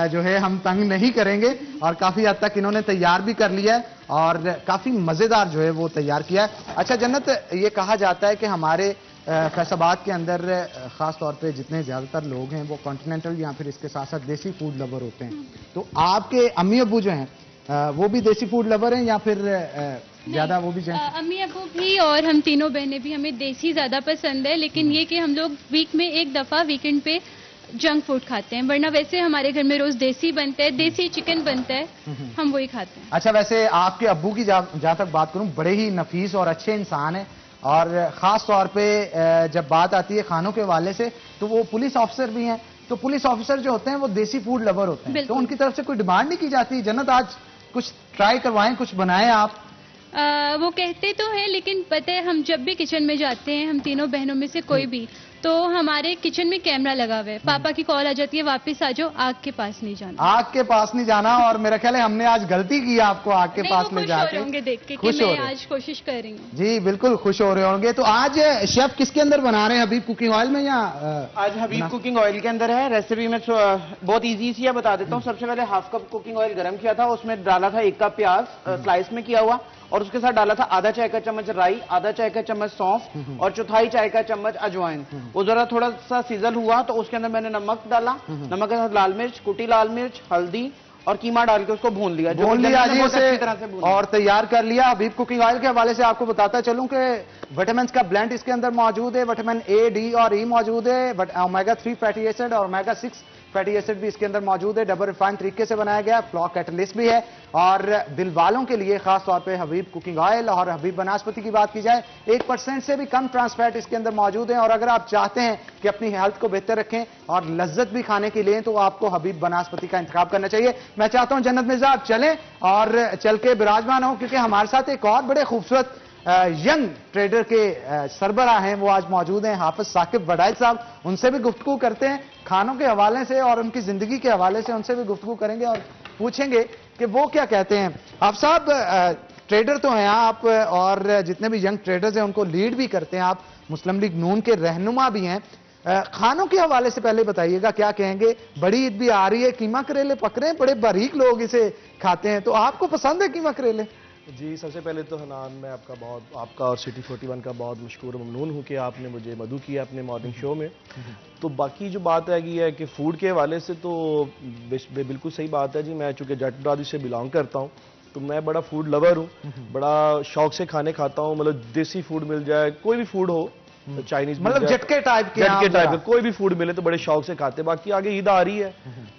जो है हम तंग नहीं करेंगे, और काफी हद तक इन्होंने तैयार भी कर लिया है, और काफी मजेदार जो है वो तैयार किया है। अच्छा जन्नत, ये कहा जाता है कि हमारे फैसलाबाद के अंदर खास तौर पे जितने ज्यादातर लोग हैं वो कॉन्टिनेंटल या फिर इसके साथ साथ देसी फूड लवर होते हैं, तो आपके अम्मी अब्बू जो हैं वो भी देसी फूड लवर हैं या फिर ज्यादा वो भी?
अम्मी अब्बू भी और हम तीनों बहनें भी, हमें देसी ज्यादा पसंद है, लेकिन ये कि हम लोग वीक में एक दफा वीकेंड पे जंक फूड खाते हैं, वरना वैसे हमारे घर में रोज देसी बनता है, देसी चिकन बनता है, हम वही खाते हैं।
अच्छा, वैसे आपके अब्बू की जहाँ तक बात करूं, बड़े ही नफीस और अच्छे इंसान है, और ख़ास तौर पे जब बात आती है खानों के हवाले से, तो वो पुलिस ऑफिसर भी हैं, तो पुलिस ऑफिसर जो होते हैं वो देसी फूड लवर होते हैं, तो उनकी तरफ से कोई डिमांड नहीं की जाती, जन्नत आज कुछ ट्राई करवाएं, कुछ बनाएं आप?
वो कहते तो हैं, लेकिन पता है हम जब भी किचन में जाते हैं, हम तीनों बहनों में से कोई भी, तो हमारे किचन में कैमरा लगा हुआ है, पापा की कॉल आ जाती है वापस आ जाओ, आग के पास नहीं जाना।
आग के पास नहीं जाना, और मेरा ख्याल है हमने आज गलती की आपको आग के पास ले जाके।
होंगे देख के कि मैं आज कोशिश कर रही हूँ।
जी बिल्कुल खुश हो रहे होंगे। तो आज शेफ किसके अंदर बना रहे हैं, हबीब कुकिंग ऑयल में या
आज हबीब कुकिंग ऑयल के अंदर है। रेसिपी में बहुत इजी सी बता देता हूँ। सबसे पहले हाफ कप कुकिंग ऑयल गर्म किया था, उसमें डाला था 1 कप प्याज स्लाइस में किया हुआ, और उसके साथ डाला था आधा चाय का चम्मच राई, आधा चाय का चम्मच सौंफ और चौथाई चाय का चम्मच अजवाइन। वो जरा थोड़ा सा सीजल हुआ तो उसके अंदर मैंने नमक डाला, नमक के साथ लाल मिर्च, कुटी लाल मिर्च, हल्दी और कीमा डाल के उसको भून लिया जी
अच्छी तरह से और तैयार कर लिया। हबीब कुकिंग ऑयल के हवाले से आपको बताता चलूं कि विटामिन का ब्लेंड इसके अंदर मौजूद है, विटामिन ए, डी और ई मौजूद है, ओमेगा 3 फैटी एसिड और ओमेगा 6 फैटी एसिड भी इसके अंदर मौजूद है, डबल रिफाइंड तरीके से बनाया गया, फ्लॉ कैटलिस्ट भी है, और दिल वालों के लिए खास तौर पे हबीब कुकिंग ऑयल। और हबीब बनास्पति की बात की जाए 1% से भी कम ट्रांस फैट इसके अंदर मौजूद है, और अगर आप चाहते हैं कि अपनी हेल्थ को बेहतर रखें और लज्जत भी खाने की लें तो आपको हबीब बनास्पति का इंतखाब करना चाहिए। मैं चाहता हूं जन्नत मिर्जा आप चलें और चल के विराजमान हो, क्योंकि हमारे साथ एक और बड़े खूबसूरत यंग ट्रेडर के सरबराह हैं, वो आज मौजूद हैं, हाफिज साकिब वडाइल साहब। उनसे भी गुफ्तगू करते हैं खानों के हवाले से और उनकी जिंदगी के हवाले से, उनसे भी गुफ्तगू करेंगे और पूछेंगे कि वो क्या कहते हैं। आप साहब ट्रेडर तो हैं आप, और जितने भी यंग ट्रेडर्स हैं उनको लीड भी करते हैं आप, मुस्लिम लीग नून के रहनुमा भी हैं। खानों के हवाले से पहले बताइएगा क्या कहेंगे। बड़ी ईद भी आ रही है, कीमा करेले पक रहे हैं, बड़े बारीक लोग इसे खाते हैं, तो आपको पसंद है कीमा करेले?
जी सबसे पहले तो हनान मैं आपका और सिटी 41 का बहुत मशकूर ममनून हूँ कि आपने मुझे मदऊ किया अपने मॉर्निंग शो में। तो बाकी जो बात हैगी है कि फूड के हवाले से तो बिल्कुल सही बात है जी। मैं चूँकि जट बरादरी से बिलोंग करता हूँ तो मैं बड़ा फूड लवर हूँ, बड़ा शौक से खाने खाता हूँ। मतलब देसी फूड मिल जाए, कोई भी फूड हो, चाइनीज
मतलब झटके टाइप
का कोई भी फूड मिले तो बड़े शौक से खाते। बाकी आगे ईद आ रही है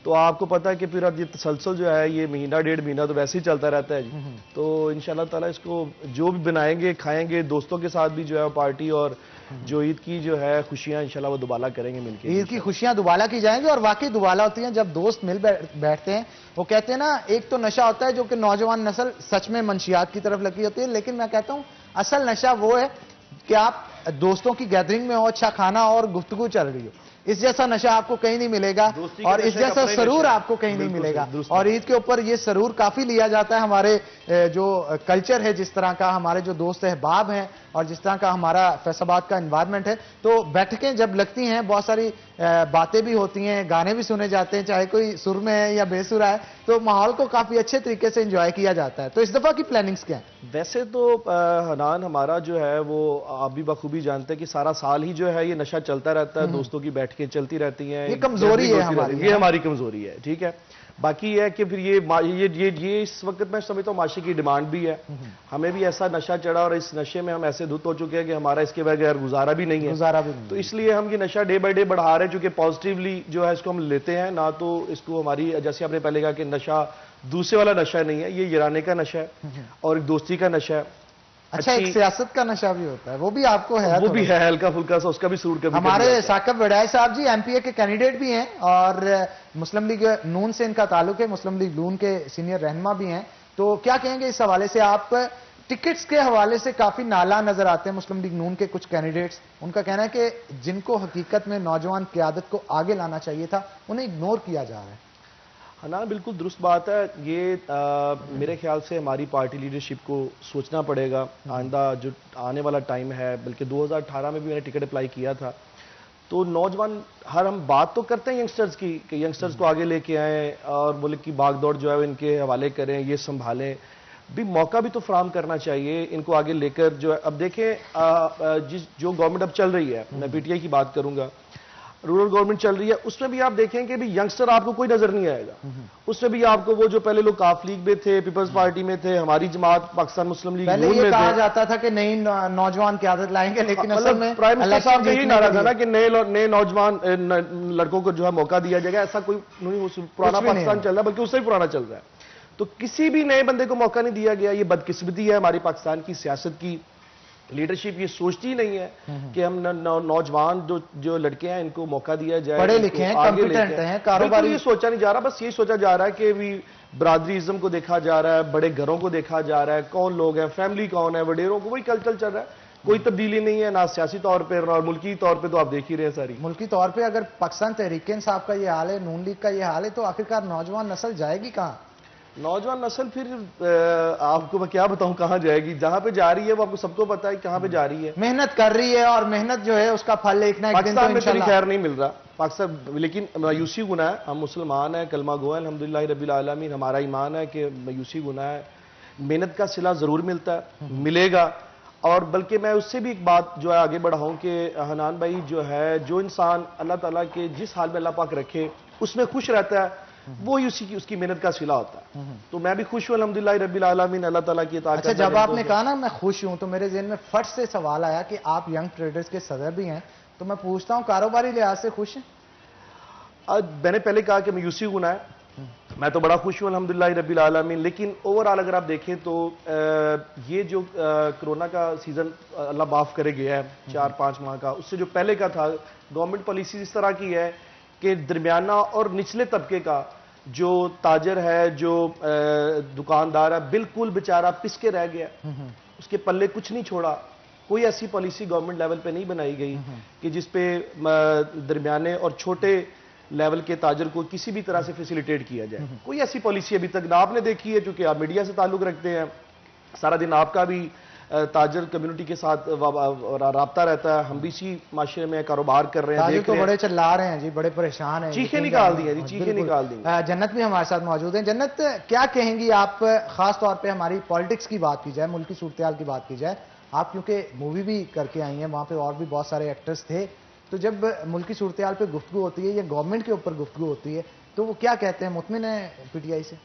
तो आपको पता है कि फिर अब ये तसलसल जो है ये महीना 1.5 महीना तो वैसे ही चलता रहता है जी। तो इंशाल्लाह ताला इसको जो भी बनाएंगे खाएंगे, दोस्तों के साथ भी जो है पार्टी और जो ईद की जो है खुशियां इंशाल्लाह वो दुबाला करेंगे मिलकर।
ईद की खुशियां दुबाला की जाएंगी, और वाकई दुबाला होती हैं जब दोस्त मिल बैठते हैं। वो कहते हैं ना, एक तो नशा होता है जो कि नौजवान नस्ल सच में मंशियात की तरफ लगी होती है, लेकिन मैं कहता हूं असल नशा वो है कि आप दोस्तों की गैदरिंग में हो, अच्छा खाना और गुफ्तगू चल रही हो। इस जैसा नशा आपको कहीं नहीं मिलेगा और इस जैसा सरूर आपको कहीं नहीं मिलेगा। और ईद के ऊपर ये सरूर काफी लिया जाता है। हमारे जो कल्चर है, जिस तरह का हमारे जो दोस्त अहबाब हैं और जिस तरह का हमारा फैसलाबाद का एनवायरनमेंट है, तो बैठकें जब लगती हैं बहुत सारी बातें भी होती हैं, गाने भी सुने जाते हैं, चाहे कोई सुर में है या बेसुरा है, तो माहौल को काफी अच्छे तरीके से एंजॉय किया जाता है। तो इस दफा की प्लानिंग्स क्या है?
वैसे तो हनान हमारा जो है वो आप भी बखूबी जानते हैं कि सारा साल ही जो है ये नशा चलता रहता है, दोस्तों की बैठकें चलती रहती हैं।
ये कमजोरी है हमारी,
ये हमारी कमजोरी है, ठीक है। बाकी ये है कि फिर ये इस वक्त मैं समझता हूँ माशी की डिमांड भी है। हमें भी ऐसा नशा चढ़ा और इस नशे में हम ऐसे धुत हो चुके हैं कि हमारा इसके बगैर गुजारा भी नहीं है। तो इसलिए हम ये नशा डे बाय डे बढ़ा रहे हैं, चूंकि पॉजिटिवली जो है इसको हम लेते हैं ना। तो इसको हमारी, जैसे आपने पहले कहा कि नशा दूसरे वाला नशा नहीं है, ये गिराने का नशा है और एक दोस्ती का नशा है।
अच्छा, एक सियासत का नशा भी होता है, वो भी आपको है?
वो भी है हल्का फुल्का सा, उसका भी सूर कभी।
हमारे साकिब वडाइल साहब जी एमपीए के कैंडिडेट भी हैं और मुस्लिम लीग नून से इनका ताल्लुक है, मुस्लिम लीग नून के सीनियर रहनुमा भी हैं। तो क्या कहेंगे इस हवाले से आप? टिकट्स के हवाले से काफी नाला नजर आते हैं मुस्लिम लीग नून के कुछ कैंडिडेट्स। उनका कहना है कि जिनको हकीकत में नौजवान क़यादत को आगे लाना चाहिए था, उन्हें इग्नोर किया जा रहा है।
ना बिल्कुल दुरुस्त बात है ये। मेरे ख्याल से हमारी पार्टी लीडरशिप को सोचना पड़ेगा आइंदा जो आने वाला टाइम है। बल्कि 2018 में भी मैंने टिकट अप्लाई किया था। तो नौजवान हम बात तो करते हैं यंगस्टर्स की कि यंगस्टर्स को आगे लेके आएँ और मुल्क की भागदौड़ जो है इनके हवाले करें, ये संभालें। भी मौका भी तो फराहम करना चाहिए इनको आगे लेकर जो है। अब देखें जो गवर्नमेंट अब चल रही है, मैं पीटीआई की बात करूंगा, रूरल गवर्नमेंट चल रही है, उसमें भी आप देखें कि भी यंगस्टर आपको कोई नजर नहीं आएगा। उसमें भी आपको वो जो पहले लोग काफ लीग में थे, पीपल्स पार्टी में थे, हमारी जमात पाकिस्तान मुस्लिम लीग
पहले ये कहा जाता था कि नई नौजवान की आदत लाएंगे, लेकिन असल में
प्राइम मिनिस्टर साहब का यही नारा था ना कि नए नौजवान लड़कों को जो है मौका दिया जाएगा। ऐसा कोई पुराना पाकिस्तान चल रहा है, बल्कि उससे भी पुराना चल रहा है। तो किसी भी नए बंदे को मौका नहीं दिया गया। ये बदकिस्मती है हमारी पाकिस्तान की सियासत की लीडरशिप ये सोचती ही नहीं है कि हम नौजवान जो लड़के हैं इनको मौका दिया जाए,
पढ़े लिखे हैं, कॉम्पिटेंट हैं, कारोबारी।
ये सोचा नहीं जा रहा, बस ये सोचा जा रहा है कि भी बरादरीज़म को देखा जा रहा है, बड़े घरों को देखा जा रहा है, कौन लोग हैं, फैमिली कौन है, वडेरों को, वही कल्चर चल रहा है। कोई तब्दीली नहीं है ना सियासी तौर पर और मुल्की तौर पर, तो आप देख ही रहे हैं सारी।
मुल्की तौर पे अगर पाकिस्तान तहरीक-ए-इंसाफ का ये हाल है, नून लीग का ये हाल है, तो आखिरकार नौजवान नस्ल जाएगी कहाँ?
नौजवान नस्ल फिर आपको मैं क्या बताऊं कहां जाएगी? जहां पे जा रही है वो आपको सबको पता है कहां पे जा रही है।
मेहनत कर रही है और मेहनत जो है उसका फल एक ना एक दिन तो
पाकिस्तान में तेरी
इंशाल्लाह
खैर नहीं मिल रहा पाकिस्तान, लेकिन मायूसी गुनाह है। हम मुसलमान हैं, कलमा गो है, अल्हम्दुलिल्लाह रब्बिल आलमीन, हमारा ईमान है कि मायूसी गुनाह है। मेहनत का सिला जरूर मिलता है, मिलेगा। और बल्कि मैं उससे भी एक बात जो है आगे बढ़ाऊं कि हनान भाई जो है, जो इंसान अल्लाह ताला के जिस हाल में अल्लाह पाक रखे उसमें खुश रहता है, वो ही उसकी मेहनत का सिला होता है। तो मैं भी खुश हूं अल्हम्दुलिल्लाह रब्बिल आलमीन, अल्लाह ताला की इताअत।
अच्छा, जब आपने कहा ना मैं खुश हूं, तो मेरे ज़हन में फट से सवाल आया कि आप यंग ट्रेडर्स के सदर भी हैं, तो मैं पूछता हूं कारोबारी लिहाज से खुश हैं?
मैंने पहले कहा कि मायूसी गुनाह है, मैं तो बड़ा खुश हूं अल्हम्दुलिल्लाह रब्बिल आलमीन। लेकिन ओवरऑल अगर आप देखें तो ये जो कोरोना का सीजन अल्लाह माफ करे गया है 4-5 माह का, उससे जो पहले का था, गवर्नमेंट पॉलिसी इस तरह की है कि दरमियाना और निचले तबके का जो ताजर है, जो दुकानदार है, बिल्कुल बेचारा पिस के रह गया, उसके पल्ले कुछ नहीं छोड़ा। कोई ऐसी पॉलिसी गवर्नमेंट लेवल पे नहीं बनाई गई कि जिसपे दरमियाने और छोटे लेवल के ताजर को किसी भी तरह से फैसिलिटेट किया जाए। कोई ऐसी पॉलिसी अभी तक ना आपने देखी है, क्योंकि आप मीडिया से ताल्लुक रखते हैं, सारा दिन आपका भी ताजर कम्युनिटी के साथ राब्ता रहता है। हम भी इसी माशरे में कारोबार कर रहे हैं, देख रहे हैं।
बड़े चिल्ला रहे हैं जी, बड़े परेशान हैं,
चीखें निकाल दी हैं जी, चीखें निकाल दी।
जन्नत भी हमारे साथ मौजूद है। जन्नत, क्या कहेंगी आप, खास तौर पे हमारी पॉलिटिक्स की बात की जाए, मुल्क की सूरत-ए-हाल की बात की जाए, आप क्योंकि मूवी भी करके आई हैं, वहाँ पे और भी बहुत सारे एक्टर्स थे, तो जब मुल्क की सूरत-ए-हाल पे गुफ्तगू होती है या गवर्नमेंट के ऊपर गुफ्तगू होती है, तो वो क्या कहते हैं? मुतमिन है पीटीआई से?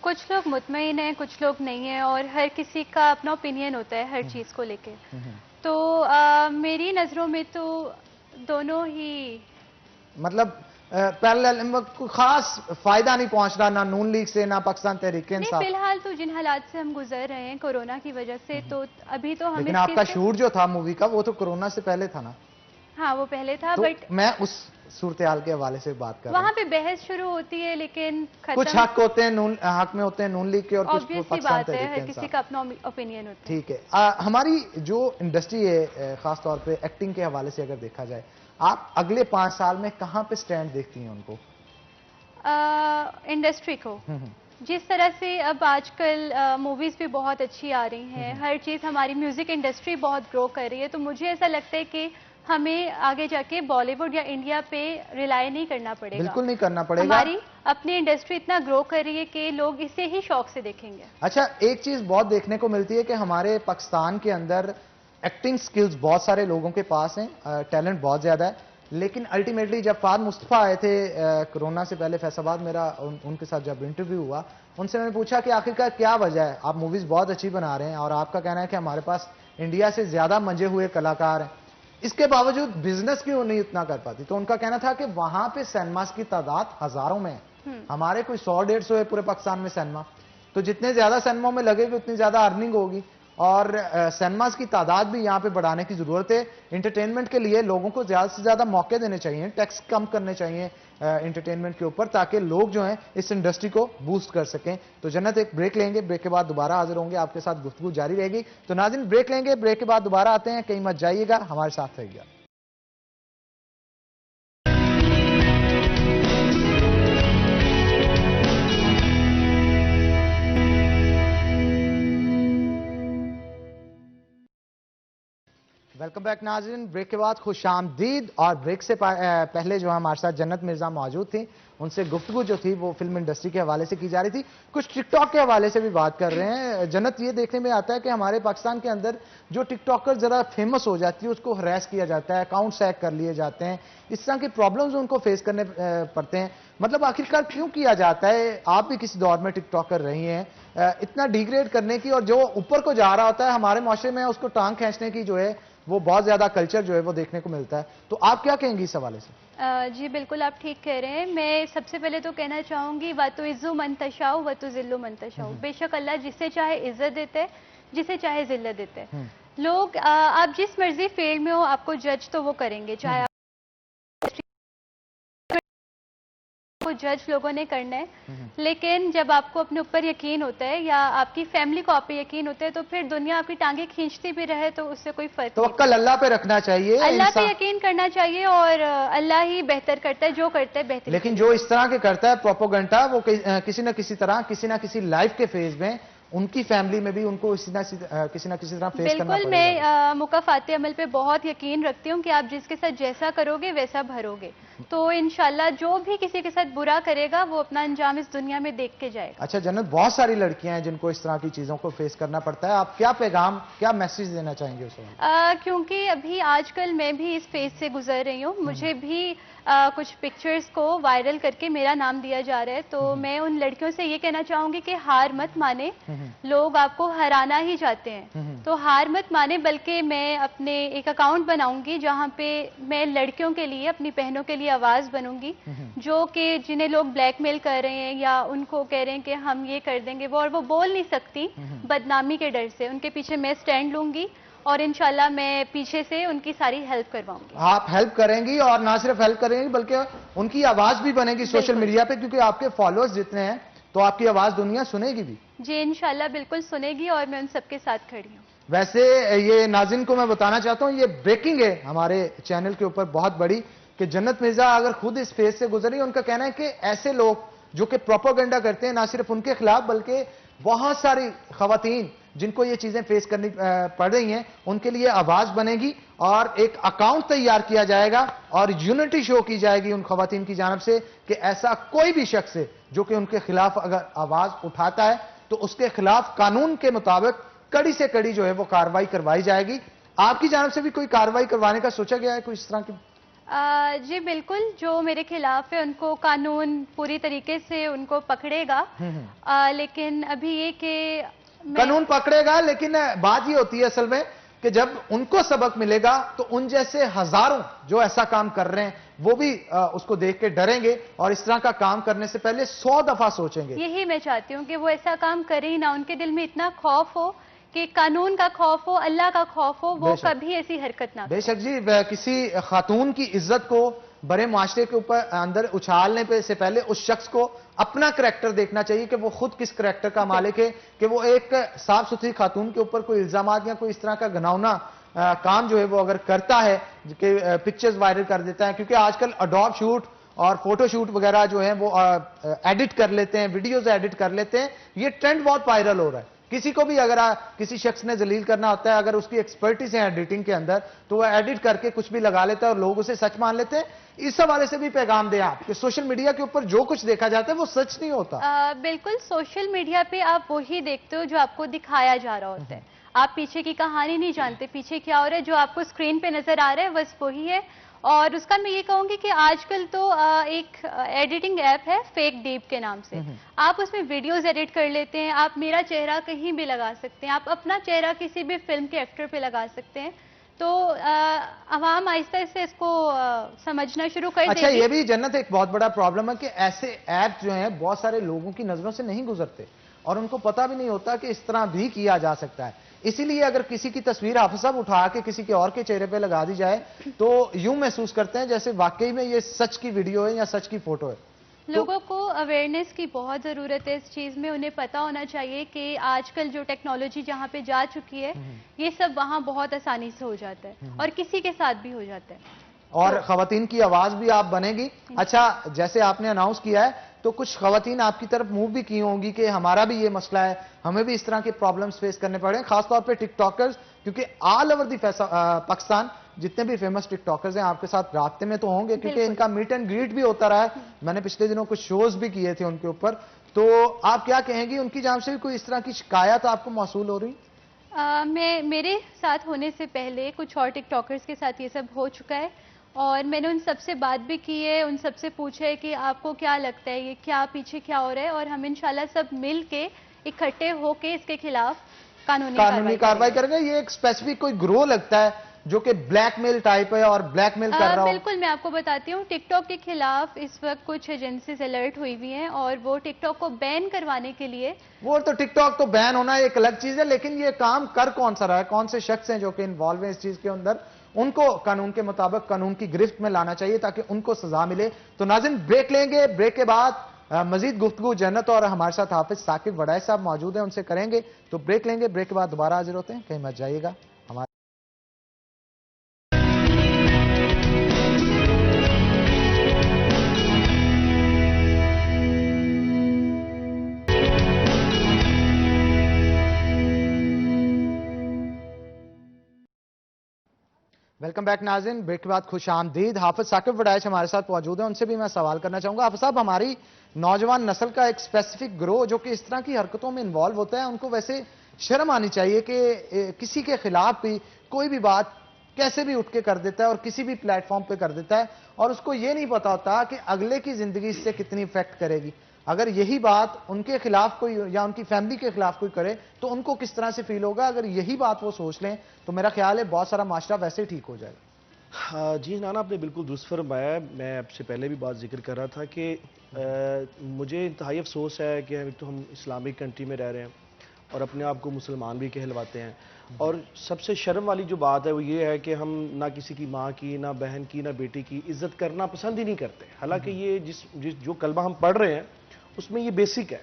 कुछ लोग मुतमईन हैं, कुछ लोग नहीं है, और हर किसी का अपना ओपिनियन होता है हर चीज़ को लेके। तो मेरी नज़रों में तो दोनों ही
मतलब पैरेलल, कोई खास फायदा नहीं पहुंच रहा ना नून लीग से, ना पाकिस्तान तहरीक-ए-इंसाफ।
फिलहाल तो जिन हालात से हम गुजर रहे हैं कोरोना की वजह से, तो अभी तो हमें,
लेकिन आपका शूट जो था मूवी का, वो तो कोरोना से पहले था ना?
हाँ, वो पहले था,
तो
बट
मैं उस सूरत-ए-हाल के हवाले से बात कर रहा हूं।
वहाँ पे बहस शुरू होती है, लेकिन
कुछ हक होते हैं नून हक में होते हैं नून लीग के, और कुछ
ऑब्वियसली बात है, हर किसी का अपना ओपिनियन होता है।
ठीक है। हमारी जो इंडस्ट्री है, खास तौर पे एक्टिंग के हवाले से अगर देखा जाए, आप अगले 5 साल में कहां पे स्टैंड देखती हैं उनको,
इंडस्ट्री को? जिस तरह से अब आजकल मूवीज भी बहुत अच्छी आ रही हैं, हर चीज़, हमारी म्यूजिक इंडस्ट्री बहुत ग्रो कर रही है, तो मुझे ऐसा लगता है कि हमें आगे जाके बॉलीवुड या इंडिया पे रिलाई नहीं करना पड़ेगा।
बिल्कुल नहीं करना पड़ेगा।
हमारी अपनी इंडस्ट्री इतना ग्रो कर रही है कि लोग इसे ही शौक से देखेंगे।
अच्छा, एक चीज बहुत देखने को मिलती है कि हमारे पाकिस्तान के अंदर एक्टिंग स्किल्स बहुत सारे लोगों के पास हैं, टैलेंट बहुत ज्यादा है, लेकिन अल्टीमेटली जब फार मुस्तफा आए थे कोरोना से पहले फैसलाबाद, मेरा उनके साथ जब इंटरव्यू हुआ, उनसे मैंने पूछा कि आखिरकार क्या वजह है, आप मूवीज बहुत अच्छी बना रहे हैं और आपका कहना है कि हमारे पास इंडिया से ज्यादा मंजे हुए कलाकार हैं, इसके बावजूद बिजनेस क्यों नहीं इतना कर पाती? तो उनका कहना था कि वहां पे सिनेमास की तादाद हजारों में है, हमारे कोई 100-150 है पूरे पाकिस्तान में सिनेमा, तो जितने ज्यादा सिनेमा में लगेगी उतनी ज्यादा अर्निंग होगी, और सिनेमास की तादाद भी यहाँ पे बढ़ाने की जरूरत है। एंटरटेनमेंट के लिए लोगों को ज्यादा से ज्यादा मौके देने चाहिए, टैक्स कम करने चाहिए एंटरटेनमेंट के ऊपर, ताकि लोग जो हैं इस इंडस्ट्री को बूस्ट कर सकें। तो जन्नत, एक ब्रेक लेंगे, ब्रेक के बाद दोबारा हाजिर होंगे, आपके साथ गुफ्तगू जारी रहेगी। तो नाज़रीन, ब्रेक लेंगे, ब्रेक के बाद दोबारा आते हैं, कहीं मत जाइएगा, हमारे साथ रहिएगा। वेलकम बैक नाज़रीन, ब्रेक के बाद खुशामदीद। और ब्रेक से पहले जो हमारे साथ जन्नत मिर्जा मौजूद थी, उनसे गुफ्तगू जो थी वो फिल्म इंडस्ट्री के हवाले से की जा रही थी, कुछ टिकटॉक के हवाले से भी बात कर रहे हैं। जन्नत, ये देखने में आता है कि हमारे पाकिस्तान के अंदर जो टिकटॉकर जरा फेमस हो जाती है उसको हरास किया जाता है, अकाउंट्स हैक कर लिए जाते हैं, इस तरह के प्रॉब्लम्स उनको फेस करने पड़ते हैं। मतलब आखिरकार क्यों किया जाता है? आप भी किसी दौर में टिकटॉकर रही हैं, इतना डिग्रेड करने की, और जो ऊपर को जा रहा होता है हमारे माशरे में उसको टांग खींचने की जो है वो बहुत ज्यादा कल्चर जो है वो देखने को मिलता है। तो आप क्या कहेंगी इस हवाले से?
जी बिल्कुल, आप ठीक कह रहे हैं। मैं सबसे पहले तो कहना चाहूंगी, व तो इज्जु मन तशाओ व तो जिल्लु मन तशाओ। बेशक अल्लाह जिसे चाहे इज्जत देते है, जिसे चाहे जिल्लत देते हैं, लोग आप जिस मर्जी फील्ड में हो, आपको जज तो वो करेंगे, चाहे आपको जज लोगों ने करना है, लेकिन जब आपको अपने ऊपर यकीन होता है या आपकी फैमिली को आप पे यकीन होता है, तो फिर दुनिया आपकी टांगे खींचती भी रहे तो उससे कोई फर्क
तो
नहीं।
अक्ल अल्लाह पे रखना चाहिए,
अल्लाह पे यकीन करना चाहिए और अल्लाह ही बेहतर करता है, जो करता है बेहतर।
लेकिन जो इस तरह के करता है प्रोपोगंडा, वो किसी न किसी तरह, किसी न किसी लाइफ के फेज में उनकी फैमिली में भी उनको किसी न किसी तरह फेस करना
बिल्कुल, मैं मुकाफाती अमल पे बहुत यकीन रखती हूँ कि आप जिसके साथ जैसा करोगे वैसा भरोगे, तो इंशाल्लाह जो भी किसी के साथ बुरा करेगा वो अपना अंजाम इस दुनिया में देख के जाएगा।
अच्छा जन्नत, बहुत सारी लड़कियां हैं जिनको इस तरह की चीजों को फेस करना पड़ता है, आप क्या पैगाम, क्या मैसेज देना चाहेंगे उस वक्त?
क्योंकि अभी आजकल मैं भी इस फेज से गुजर रही हूँ, मुझे भी कुछ पिक्चर्स को वायरल करके मेरा नाम दिया जा रहा है, तो मैं उन लड़कियों से ये कहना चाहूंगी कि हार मत माने, लोग आपको हराना ही चाहते हैं, तो हार मत माने, बल्कि मैं अपने एक अकाउंट बनाऊंगी जहां पे मैं लड़कियों के लिए, अपनी बहनों के लिए आवाज बनूंगी, जो कि जिन्हें लोग ब्लैकमेल कर रहे हैं या उनको कह रहे हैं कि हम ये कर देंगे वो, और वो बोल नहीं सकती बदनामी के डर से, उनके पीछे मैं स्टैंड लूंगी और इंशाल्लाह मैं पीछे से उनकी सारी हेल्प करवाऊंगी।
आप हेल्प करेंगी और ना सिर्फ हेल्प करेंगी बल्कि उनकी आवाज भी बनेगी सोशल मीडिया पे, क्योंकि आपके फॉलोअर्स जितने हैं तो आपकी आवाज दुनिया सुनेगी भी।
जी इंशाल्लाह बिल्कुल सुनेगी और मैं उन सबके साथ खड़ी हूँ।
वैसे ये नाज़रीन को मैं बताना चाहता हूँ, ये ब्रेकिंग है हमारे चैनल के ऊपर बहुत बड़ी, कि जन्नत मिर्जा अगर खुद इस फेज से गुजरी, उनका कहना है कि ऐसे लोग जो कि प्रोपोगंडा करते हैं ना सिर्फ उनके खिलाफ बल्कि बहुत सारी खवातीन जिनको ये चीजें फेस करनी पड़ रही हैं उनके लिए आवाज बनेगी और एक अकाउंट तैयार किया जाएगा और यूनिटी शो की जाएगी उन खवातीन की जानब से कि ऐसा कोई भी शख्स है जो कि उनके खिलाफ अगर आवाज उठाता है तो उसके खिलाफ कानून के मुताबिक कड़ी से कड़ी जो है वो कार्रवाई करवाई जाएगी। आपकी जानब से भी कोई कार्रवाई करवाने का सोचा गया है कोई इस तरह की?
जी बिल्कुल, जो मेरे खिलाफ है उनको कानून पूरी तरीके से उनको पकड़ेगा, लेकिन अभी ये कि
कानून पकड़ेगा, लेकिन बात ये होती है असल में कि जब उनको सबक मिलेगा तो उन जैसे हजारों जो ऐसा काम कर रहे हैं वो भी उसको देख के डरेंगे और इस तरह का काम करने से पहले 100 दफा सोचेंगे।
यही मैं चाहती हूँ कि वो ऐसा काम करे ही ना, उनके दिल में इतना खौफ हो कि कानून का खौफ हो, अल्लाह का खौफ हो, वो कभी ऐसी हरकत ना।
बेशक जी, किसी खातून की इज्जत को बड़े माशरे के ऊपर अंदर उछालने पे से पहले उस शख्स को अपना करैक्टर देखना चाहिए कि वो खुद किस करैक्टर का मालिक है, कि वो एक साफ सुथरी खातून के ऊपर कोई इल्जामात या कोई इस तरह का घिनौना काम जो है वो अगर करता है कि पिक्चर्स वायरल कर देता है, क्योंकि आजकल अडोब शूट और फोटोशूट वगैरह जो है वो एडिट कर लेते हैं, वीडियोज एडिट कर लेते हैं, ये ट्रेंड बहुत वायरल हो रहा है। किसी को भी अगर किसी शख्स ने जलील करना होता है, अगर उसकी एक्सपर्टीज है एडिटिंग के अंदर तो वह एडिट करके कुछ भी लगा लेता है और लोग उसे सच मान लेते हैं। इस हवाले से भी पैगाम दें आप कि सोशल मीडिया के ऊपर जो कुछ देखा जाता है वो सच नहीं होता।
बिल्कुल, सोशल मीडिया पे आप वही देखते हो जो आपको दिखाया जा रहा होता है, आप पीछे की कहानी नहीं जानते, पीछे क्या हो रहा है, जो आपको स्क्रीन पे नजर आ रहा है बस वही है। और उसका मैं ये कहूंगी कि आजकल तो एक एडिटिंग ऐप है फेक डीप के नाम से, आप उसमें वीडियोस एडिट कर लेते हैं, आप मेरा चेहरा कहीं भी लगा सकते हैं, आप अपना चेहरा किसी भी फिल्म के एक्टर पे लगा सकते हैं, तो अवाम आहिस्ता आहिस्ता इसको समझना शुरू कर देगी।
अच्छा, ये भी जन्नत एक बहुत बड़ा प्रॉब्लम है कि ऐसे ऐप जो हैं बहुत सारे लोगों की नजरों से नहीं गुजरते और उनको पता भी नहीं होता कि इस तरह भी किया जा सकता है। इसीलिए अगर किसी की तस्वीर आप सब उठा के किसी के और के चेहरे पे लगा दी जाए तो यूं महसूस करते हैं जैसे वाकई में ये सच की वीडियो है या सच की फोटो है।
लोगों को अवेयरनेस की बहुत ज़रूरत है इस चीज़ में, उन्हें पता होना चाहिए कि आजकल जो टेक्नोलॉजी जहाँ पे जा चुकी है ये सब वहाँ बहुत आसानी से हो जाता है और किसी के साथ भी हो जाता है
और खवातीन की आवाज भी आप बनेगी। अच्छा, जैसे आपने अनाउंस किया है तो कुछ खवातीन आपकी तरफ मूव भी की होंगी कि हमारा भी ये मसला है, हमें भी इस तरह के प्रॉब्लम्स फेस करने पड़े, खासतौर पे टिकटॉकर्स, क्योंकि ऑल ओवर दी पाकिस्तान जितने भी फेमस टिकटॉकर्स हैं आपके साथ रास्ते में तो होंगे, क्योंकि इनका मीट एंड ग्रीट भी होता रहा है। मैंने पिछले दिनों कुछ शोज भी किए थे उनके ऊपर, तो आप क्या कहेंगी, उनकी जानिब से भी कोई इस तरह की शिकायत आपको मौसूल हो रही?
मेरे साथ होने से पहले कुछ और टिकटॉकर्स के साथ ये सब हो चुका है और मैंने उन सबसे बात भी की है, उन सबसे पूछा है कि आपको क्या लगता है ये क्या पीछे क्या हो रहा है, और हम इंशाल्लाह सब मिल के इकट्ठे होके इसके खिलाफ कानूनी कार्रवाई
करेंगे। ये एक स्पेसिफिक कोई ग्रोह लगता है जो कि ब्लैकमेल टाइप है और ब्लैकमेल कर रहा हो?
बिल्कुल, मैं आपको बताती हूँ, टिकटॉक के खिलाफ इस वक्त कुछ एजेंसीज अलर्ट हुई हुई हैं और वो टिकटॉक को बैन करवाने के लिए।
वो तो टिकटॉक तो बैन होना एक अलग चीज है, लेकिन ये काम कर कौन सा रहा है, कौन से शख्स हैं जो कि इन्वॉल्व हैं इस चीज के अंदर, उनको कानून के मुताबिक कानून की गिरफ्त में लाना चाहिए ताकि उनको सजा मिले। तो नाज़रीन, ब्रेक लेंगे, ब्रेक के बाद मजीद गुफ्तगू जन्नत और हमारे साथ हाफिज साकिब वड़ाई साहब मौजूद हैं, उनसे करेंगे। तो ब्रेक लेंगे, ब्रेक के बाद दोबारा हाजिर होते हैं, कहीं मत जाइएगा। वेलकम बैक नाज़रीन, ब्रेक के बाद खुश आमदीद। हाफिज साकिब वड़ाइच हमारे साथ मौजूद हैं, उनसे भी मैं सवाल करना चाहूंगा। हाफिज साहब, हमारी नौजवान नस्ल का एक स्पेसिफिक ग्रोह जो कि इस तरह की हरकतों में इन्वॉल्व होता है, उनको वैसे शर्म आनी चाहिए कि किसी के खिलाफ भी कोई भी बात कैसे भी उठ के कर देता है और किसी भी प्लेटफॉर्म पे कर देता है और उसको ये नहीं पता होता कि अगले की जिंदगी इससे कितनी इफेक्ट करेगी। अगर यही बात उनके खिलाफ कोई या उनकी फैमिली के खिलाफ कोई करे तो उनको किस तरह से फील होगा? अगर यही बात वो सोच लें तो मेरा ख्याल है बहुत सारा माशरा वैसे ही ठीक हो जाएगा।
हाँ जी नाना, आपने बिल्कुल दुरुस्त फरमाया। मैं आपसे पहले भी बात जिक्र कर रहा था कि मुझे इंतहाई अफसोस है कि तो हम इस्लामिक कंट्री में रह रहे हैं और अपने आप को मुसलमान भी कहलवाते हैं, और सबसे शर्म वाली जो बात है वो ये है कि हम ना किसी की माँ की, ना बहन की, ना बेटी की इज्जत करना पसंद ही नहीं करते। हालांकि ये जो कलमा हम पढ़ रहे हैं उसमें ये बेसिक है।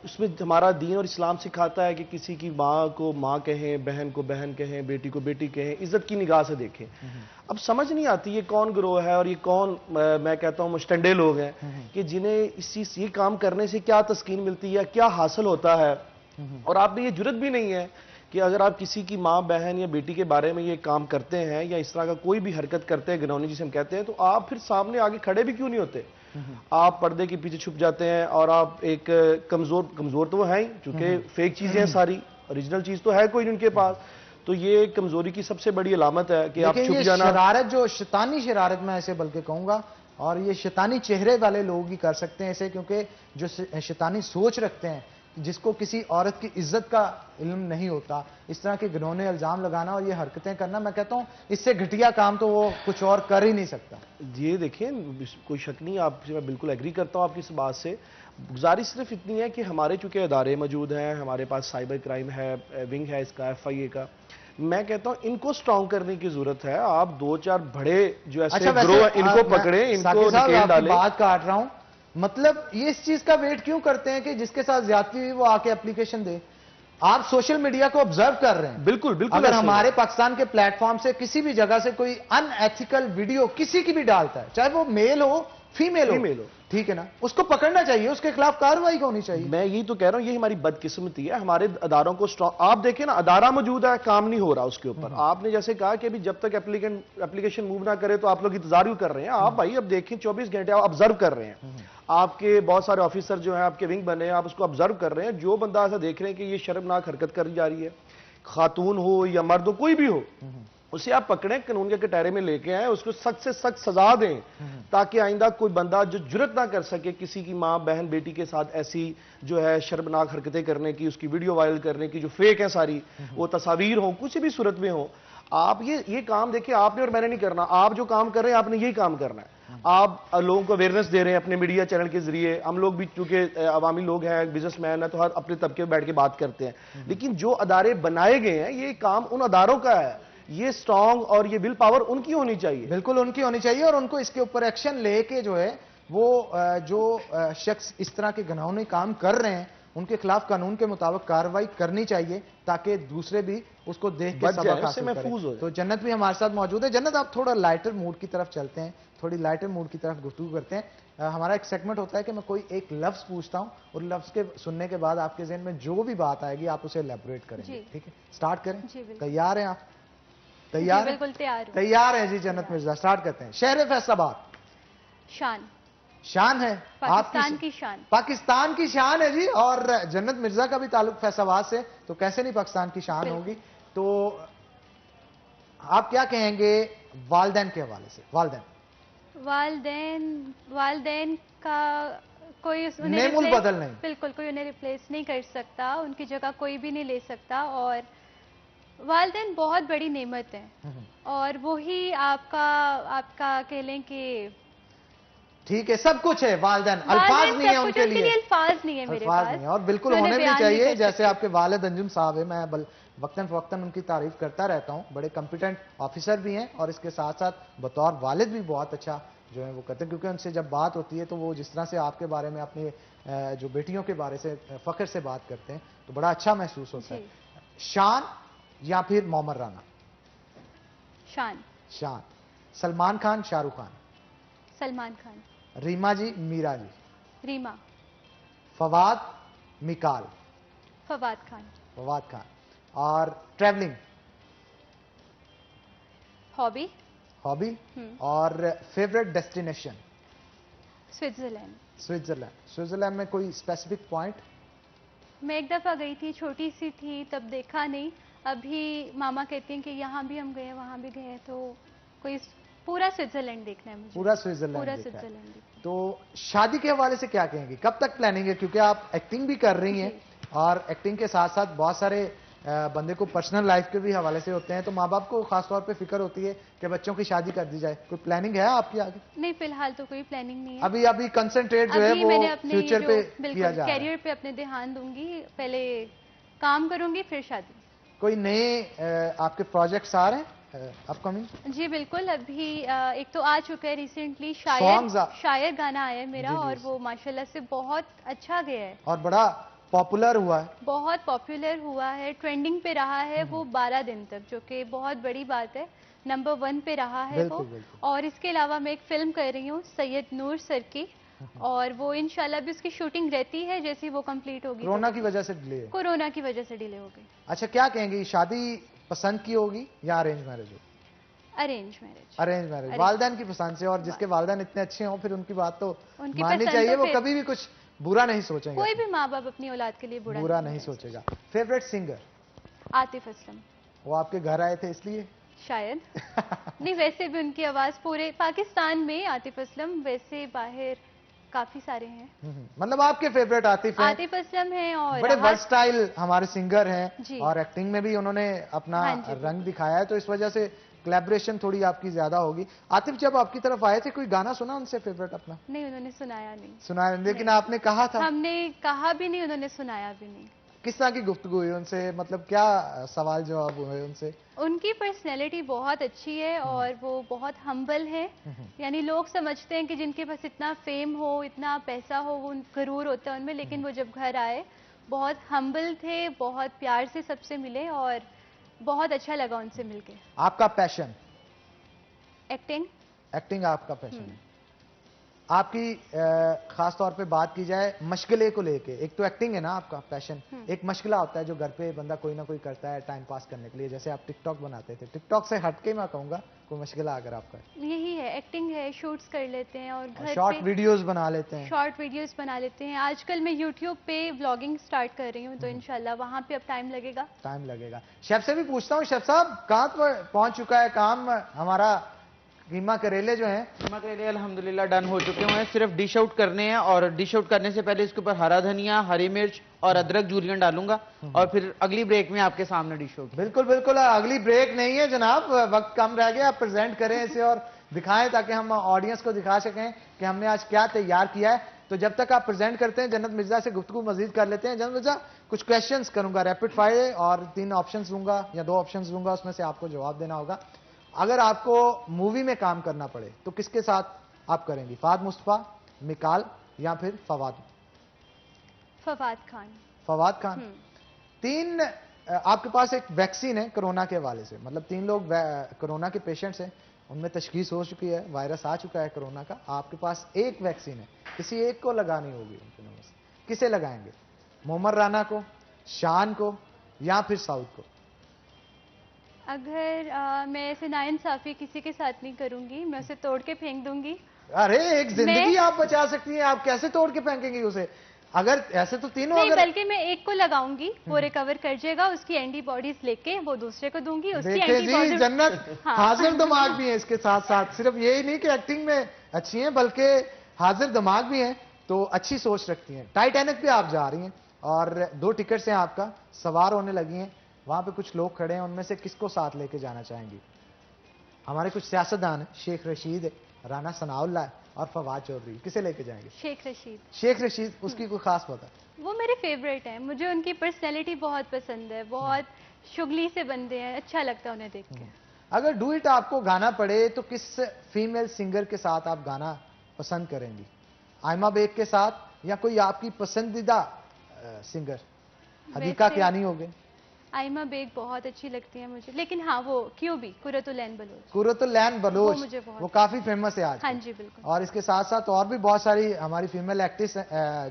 उसमें हमारा दीन और इस्लाम सिखाता है कि किसी की माँ को माँ कहें, बहन को बहन कहें, बेटी को बेटी कहें, इज्जत की निगाह से देखें। अब समझ नहीं आती ये कौन गिरोह है और ये कौन, मैं कहता हूँ मुश्तंडे लोग हैं कि जिन्हें इस चीज ये काम करने से क्या तस्कीन मिलती है, क्या हासिल होता है, और आप में ये जुर्रत भी नहीं है कि अगर आप किसी की माँ बहन या बेटी के बारे में ये काम करते हैं या इस तरह का कोई भी हरकत करते हैं, घिनौनी जिसे हम कहते हैं, तो आप फिर सामने आगे खड़े भी क्यों नहीं होते? आप पर्दे के पीछे छुप जाते हैं और आप एक कमजोर तो वो है ही, क्योंकि फेक चीजें हैं सारी, ओरिजिनल चीज तो है कोई नहीं उनके पास। तो ये कमजोरी की सबसे बड़ी अलामत है कि आप छुप जाना।
शरारत, जो शैतानी शरारत मैं ऐसे बल्कि कहूंगा, और ये शैतानी चेहरे वाले लोग ही कर सकते हैं ऐसे, क्योंकि जो शैतानी सोच रखते हैं, जिसको किसी औरत की इज्जत का इल्म नहीं होता, इस तरह के घिनौने इल्जाम लगाना और ये हरकतें करना, मैं कहता हूं इससे घटिया काम तो वो कुछ और कर ही नहीं सकता।
ये देखें, कोई शक नहीं, आपसे मैं बिल्कुल एग्री करता हूं आपकी इस बात से। गुजारिश सिर्फ इतनी है कि हमारे चूंकि अदारे मौजूद हैं, हमारे पास साइबर क्राइम है, विंग है इसका, FIA का, मैं कहता हूं इनको स्ट्रॉन्ग करने की जरूरत है। आप 2-4 बड़े जो ऐसे ग्रोह इनको पकड़े, इनको निकेल डालें।
बात काट रहा हूं, मतलब ये इस चीज का वेट क्यों करते हैं कि जिसके साथ ज्यादती हुई वो आके एप्लीकेशन दे? आप सोशल मीडिया को ऑब्जर्व कर रहे हैं।
बिल्कुल बिल्कुल।
अगर हमारे पाकिस्तान के प्लेटफॉर्म से किसी भी जगह से कोई अनएथिकल वीडियो किसी की भी डालता है, चाहे वो मेल हो फीमेल हो, ठीक है ना, उसको पकड़ना चाहिए, उसके खिलाफ कार्रवाई होनी चाहिए।
मैं यही तो कह रहा हूं, ये हमारी बदकिस्मती है। हमारे अदारों को स्ट्रॉन्ग, आप देखें ना, अदारा मौजूद है, काम नहीं हो रहा उसके ऊपर। आपने जैसे कहा कि अभी जब तक एप्लीकेशन मूव ना करे तो आप लोग इंतजार भी कर रहे हैं। आप भाई अब देखें, 24 घंटे आप ऑब्जर्व कर रहे हैं, आपके बहुत सारे ऑफिसर जो है आपके विंग बने हैं, आप उसको ऑब्जर्व कर रहे हैं। जो बंदा ऐसा देख रहे हैं कि ये शर्मनाक हरकत करी जा रही है, खातून हो या मर्द हो, कोई भी हो, उसे आप पकड़ें, कानून के कटहरे में लेके आए, उसको सख्त से सख्त सजा दें, ताकि आइंदा कोई बंदा जो जुर्रत ना कर सके किसी की मां बहन बेटी के साथ ऐसी जो है शर्मनाक हरकतें करने की, उसकी वीडियो वायरल करने की, जो फेक है सारी, वो तस्वीर हो, कुछ भी सूरत में हो। आप ये काम देखिए, आपने और मैंने नहीं करना। आप जो काम कर रहे हैं आपने यही काम करना है। आप लोगों को अवेयरनेस दे रहे हैं अपने मीडिया चैनल के जरिए। हम लोग भी चूंकि अवामी लोग हैं, बिजनेसमैन है, तो हर अपने तबके में बैठ के बात करते हैं, लेकिन जो अदारे बनाए गए हैं ये काम उन अदारों का है। ये स्ट्रांग और ये विल पावर उनकी होनी चाहिए,
बिल्कुल उनकी होनी चाहिए, और उनको इसके ऊपर एक्शन लेके जो है वो जो शख्स इस तरह के घिनौने काम कर रहे हैं उनके खिलाफ कानून के मुताबिक कार्रवाई करनी चाहिए, ताकि दूसरे भी उसको देख के सबक हासिल करें। तो जन्नत भी हमारे साथ मौजूद है। जन्नत, आप थोड़ा लाइटर मूड की तरफ चलते हैं, थोड़ी लाइटर मूड की तरफ गुफ्तगू करते हैं। हमारा एक सेगमेंट होता है कि मैं कोई एक लफ्ज पूछता हूं और लफ्ज के सुनने के बाद आपके ज़हन में जो भी बात आएगी आप उसे एलैबोरेट करेंगे, ठीक है? स्टार्ट करें, तैयार हैं आप? तैयार?
बिल्कुल
तैयार है जी। जन्नत मिर्जा, स्टार्ट करते हैं। शहर फैसलाबाद
शान,
शान है
पाकिस्तान की शान,
पाकिस्तान की शान है जी। और जन्नत मिर्जा का भी ताल्लुक फैसलाबाद से, तो कैसे नहीं पाकिस्तान की शान होगी। तो आप क्या कहेंगे वालदैन के हवाले से?
वालदैन का कोई
नेमुल बदल नहीं,
बिल्कुल कोई उन्हें रिप्लेस नहीं कर सकता, उनकी जगह कोई भी नहीं ले सकता। और वालिदैन बहुत बड़ी नेमत है और वही आपका कह लें कि
ठीक है, सब कुछ है, वालिदैन, अल्फाज नहीं है उनके लिए,
अल्फाज नहीं है मेरे
अल्फाज
पास,
नहीं है, और बिल्कुल
जो
होने
उन्हें
भी
बयान
चाहिए।
कर
जैसे
सकते।
आपके वालिद अंजुम साहब है, मैं वक्तन फवक्तन उनकी तारीफ करता रहता हूँ, बड़े कॉम्पिटेंट ऑफिसर भी हैं और इसके साथ साथ बतौर वालिद भी बहुत अच्छा जो है वो करते हैं, क्योंकि उनसे जब बात होती है तो वो जिस तरह से आपके बारे में, अपनी जो बेटियों के बारे से फख्र से बात करते हैं तो बड़ा अच्छा महसूस होता है। शान या फिर मोमर राना?
शान।
शान। सलमान खान, शाहरुख खान?
सलमान खान।
रीमा जी, मीरा जी?
रीमा।
फवाद, मिकाल?
फवाद खान।
फवाद खान। और ट्रैवलिंग?
हॉबी।
हॉबी। और favourite destination?
Switzerland.
Switzerland. Switzerland में कोई स्पेसिफिक पॉइंट?
मैं एक दफ़ा गई थी, छोटी सी थी तब, देखा नहीं। अभी मामा कहती हैं कि यहाँ भी हम गए हैं, वहाँ भी गए हैं, तो कोई पूरा स्विट्जरलैंड देखना है मुझे।
पूरा स्विट्जरलैंड
पूरा
देखना है।
स्विट्जरलैंड।
तो शादी के हवाले से क्या कहेंगे, कब तक प्लानिंग है? क्योंकि आप एक्टिंग भी कर रही हैं और एक्टिंग के साथ साथ बहुत सारे बंदे को पर्सनल लाइफ के भी हवाले से होते हैं, तो माँ बाप को खास तौर पे फिक्र होती है कि बच्चों की शादी कर दी जाए। कोई प्लानिंग है आपकी आगे?
नहीं, फिलहाल तो कोई प्लानिंग नहीं है।
अभी कंसंट्रेट जो है वो फ्यूचर पे किया जा रहा है।
कैरियर पे अपने ध्यान दूंगी, पहले काम करूंगी फिर शादी।
कोई नए आपके प्रोजेक्ट्स आ रहे हैं अपकमिंग?
जी बिल्कुल, अभी एक तो आ चुका है रिसेंटली, शायर गाना आया है मेरा, और वो माशाल्लाह से बहुत अच्छा गया है
और बड़ा पॉपुलर हुआ है।
बहुत पॉपुलर हुआ है, ट्रेंडिंग पे रहा है वो 12 दिन तक, जो कि बहुत बड़ी बात है। नंबर 1 पे रहा है वो। और इसके अलावा मैं एक फिल्म कर रही हूँ सैयद नूर सर की, और वो इंशाल्लाह भी उसकी शूटिंग रहती है, जैसे वो कंप्लीट होगी।
कोरोना की वजह से डिले?
कोरोना की वजह से डिले हो गई।
अच्छा, क्या कहेंगी, शादी पसंद की होगी या अरेंज मैरिज होगी?
Arrange marriage.
अरेंज मैरिज, वालिदैन की पसंद से, और जिसके वालिदैन इतने अच्छे हों फिर उनकी बात तो माननी चाहिए, वो कभी भी कुछ बुरा नहीं सोचेंगे।
कोई भी माँ बाप अपनी औलाद के लिए बुरा
नहीं सोचेगा। Favourite singer?
आतिफ असलम।
वो आपके घर आए थे इसलिए?
शायद नहीं, वैसे भी उनकी आवाज पूरे पाकिस्तान में आतिफ असलम, वैसे बाहर काफी सारे हैं।
मतलब आपके फेवरेट आतिफ हैं?
आतिफ असलम हैं, और
बड़े वर्सटाइल हमारे सिंगर हैं, और एक्टिंग में भी उन्होंने अपना रंग दिखाया है, तो इस वजह से कोलैबोरेशन थोड़ी आपकी ज्यादा होगी। आतिफ जब आपकी तरफ आए थे, कोई गाना सुना उनसे फेवरेट अपना?
नहीं, उन्होंने सुनाया नहीं।
सुनाया, लेकिन आपने कहा था।
हमने कहा भी नहीं, उन्होंने सुनाया भी नहीं।
किस तरह की गुफ्तगू हुई उनसे, मतलब क्या सवाल जवाब हुए उनसे? उनकी
पर्सनैलिटी बहुत अच्छी है और वो बहुत हम्बल है। यानी लोग समझते हैं कि जिनके पास इतना फेम हो, इतना पैसा हो, वो गरूर होता है उनमें, लेकिन वो जब घर आए बहुत हम्बल थे, बहुत प्यार से सबसे मिले, और बहुत अच्छा लगा उनसे मिलके।
आपका पैशन?
एक्टिंग।
एक्टिंग आपका पैशन है। आपकी खास तौर पे बात की जाए मशगले को लेके, एक तो एक्टिंग है ना आपका पैशन, एक मशगला होता है जो घर पे बंदा कोई ना कोई करता है टाइम पास करने के लिए, जैसे आप टिकटॉक बनाते थे, टिकटॉक से हटके मैं कहूंगा कोई मशगला अगर आपका है?
यही है, एक्टिंग है, शूट्स कर लेते हैं और घर
शॉर्ट वीडियोस बना लेते हैं।
शॉर्ट वीडियोस बना लेते हैं। आजकल मैं यूट्यूब पे व्लॉगिंग स्टार्ट कर रही हूँ, तो इंशाल्लाह वहाँ पे अब टाइम लगेगा।
शेफ से भी पूछता हूँ, शेफ साहब कहाँ पहुंच चुका है काम हमारा? कीमा करेले जो हैं,
कीमा करेले अल्हम्दुलिल्लाह डन हो चुके हैं, सिर्फ डिश आउट करने हैं, और डिश आउट करने से पहले इसके ऊपर हरा धनिया, हरी मिर्च और अदरक जूलियन डालूंगा, और फिर अगली ब्रेक में आपके सामने डिश आउट।
बिल्कुल, अगली ब्रेक नहीं है जनाब, वक्त कम रह गया, आप प्रेजेंट करें इसे और दिखाएं ताकि हम ऑडियंस को दिखा सकें कि हमने आज क्या तैयार किया है। तो जब तक आप प्रेजेंट करते हैं, जन्नत मिर्जा से गुफ्तगू मजीद कर लेते हैं। जन्नत मिर्जा, कुछ क्वेश्चंस करूंगा रैपिड फायर, और 3 ऑप्शंस दूंगा या 2 ऑप्शंस दूंगा, उसमें से आपको जवाब देना होगा। अगर आपको मूवी में काम करना पड़े तो किसके साथ आप करेंगी? फहद मुस्तफा, मिकाल या फिर फवाद? फवाद खान। 3 आपके पास एक वैक्सीन है कोरोना के हवाले से, मतलब 3 लोग कोरोना के पेशेंट्स हैं, उनमें तशखीस हो चुकी है, वायरस आ चुका है कोरोना का, आपके पास एक वैक्सीन है, किसी एक को लगानी होगी उनके में से, किसे लगाएंगे? मोमर राना को, शान को या फिर साउद को?
अगर मैं ऐसे नाइंसाफी किसी के साथ नहीं करूंगी, मैं उसे तोड़ के फेंक दूंगी।
अरे एक जिंदगी आप बचा सकती हैं, आप कैसे तोड़ के फेंकेंगी उसे? अगर ऐसे तो तीनों
नहीं, बल्कि मैं एक को लगाऊंगी, वो रिकवर कर जाएगा, उसकी एंटीबॉडीज लेके वो दूसरे को दूंगी, उसकी
एंटीबॉडीज। जन्नत हाजिर दिमाग भी है इसके साथ साथ, सिर्फ यही नहीं कि एक्टिंग में अच्छी है बल्कि हाजिर दिमाग भी है, तो अच्छी सोच रखती हैं। टाइटैनिक पे आप जा रही हैं और 2 टिकट्स हैं आपका, सवार होने लगी हैं। वहां पे कुछ लोग खड़े हैं, उनमें से किसको साथ लेके जाना चाहेंगी? हमारे कुछ सियासतदान हैं, शेख रशीद है, राना सनाउल्लाह है और फवाद चौधरी, किसे लेके जाएंगे?
शेख रशीद।
शेख रशीद, उसकी कोई खास बात है?
वो मेरे फेवरेट हैं, मुझे उनकी पर्सनैलिटी बहुत पसंद है, बहुत शुगली से बंदे हैं, अच्छा लगता है उन्हें देख के।
अगर डू इट आपको गाना पड़े तो किस फीमेल सिंगर के साथ आप गाना पसंद करेंगी? आयमा बेग के साथ या कोई आपकी पसंदीदा सिंगर? हदीका
वैसे-
कियानी हो गए।
आयमा बेग बहुत अच्छी लगती है मुझे, लेकिन हाँ वो क्यूबी कुरतुलैन बलोच,
कुरतुलैन बलोच,
वो मुझे बहुत-
वो काफी फेमस है आज।
हाँ जी बिल्कुल।
और इसके साथ साथ और भी बहुत सारी हमारी फीमेल एक्ट्रेस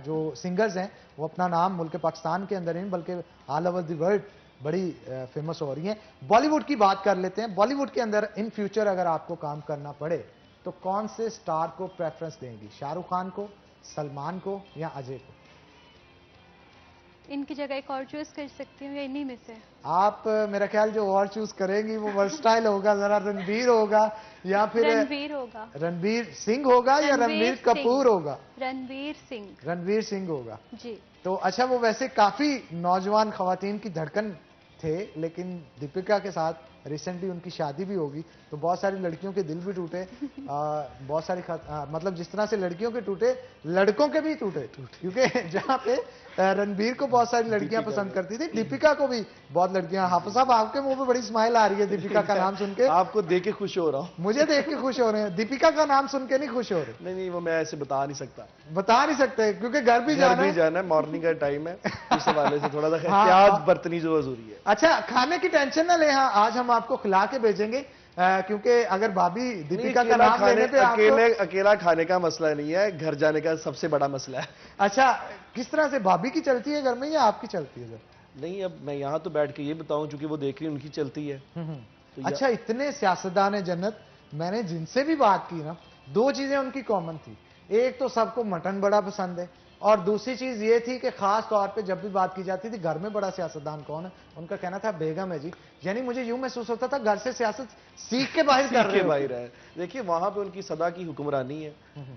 जो सिंगर्स हैं, वो अपना नाम मुल्क पाकिस्तान के अंदर नहीं बल्कि ऑल ओवर द वर्ल्ड बड़ी फेमस हो रही हैं। बॉलीवुड की बात कर लेते हैं। बॉलीवुड के अंदर इन फ्यूचर अगर आपको काम करना पड़े तो कौन से स्टार को प्रेफरेंस देंगी? शाहरुख खान को, सलमान को या अजय को?
इनकी जगह एक और चूज कर सकती हूँ या इन्हीं में से?
आप मेरा ख्याल जो और चूज करेंगी वो वर्सटाइल होगा, जरा रणबीर होगा या फिर
रणबीर होगा।
रणबीर सिंह होगा या रणबीर
सिंह।
कपूर होगा?
रणबीर सिंह।
रणबीर सिंह होगा
जी।
तो अच्छा, वो वैसे काफी नौजवान खवातीन की धड़कन थे, लेकिन दीपिका के साथ रिसेंटली उनकी शादी भी होगी तो बहुत सारी लड़कियों के दिल भी टूटे। बहुत सारी मतलब जिस तरह से लड़कियों के टूटे, लड़कों के भी टूटे, क्योंकि जहाँ पे रणबीर को बहुत सारी लड़कियां पसंद करती थी, दीपिका को भी बहुत लड़कियां। हाफिज साहब, आपके मुंह पे बड़ी स्माइल आ रही है दीपिका का नाम सुन के।
आपको देख के खुश हो रहा हूँ।
मुझे देख के खुश हो रहे हैं, दीपिका का नाम सुन के नहीं खुश हो रहे?
नहीं, वो मैं ऐसे बता नहीं सकता।
बता नहीं सकते क्योंकि घर भी
जाना है, मॉर्निंग का टाइम है, इस हवाले से थोड़ा सा
हाँ,
एहतियात बरतनी जरूरी है।
अच्छा, खाने की टेंशन ना ले, हाँ आज हम आपको खिला के भेजेंगे, क्योंकि अगर भाभी दीपिका का नाम लेने पे
अकेला खाने का मसला नहीं है, घर जाने का सबसे बड़ा मसला है।
अच्छा, किस तरह से भाभी की चलती है घर में या आपकी चलती है?
नहीं, अब मैं यहाँ तो बैठ के ये बताऊं, चूंकि वो देख रही उनकी चलती है। तो
अच्छा, इतने सियासतदान है जन्नत, मैंने जिनसे भी बात की ना, दो चीजें उनकी कॉमन थी। एक तो सबको मटन बड़ा पसंद है, और दूसरी चीज ये थी कि खास तौर पे जब भी बात की जाती थी घर में बड़ा सियासतदान कौन है, उनका कहना था बेगम है जी। यानी मुझे यूं महसूस होता था घर से सियासत सीख के बाहर कर रहे
हैं। देखिए, वहां पे उनकी सदा की हुक्मरानी है,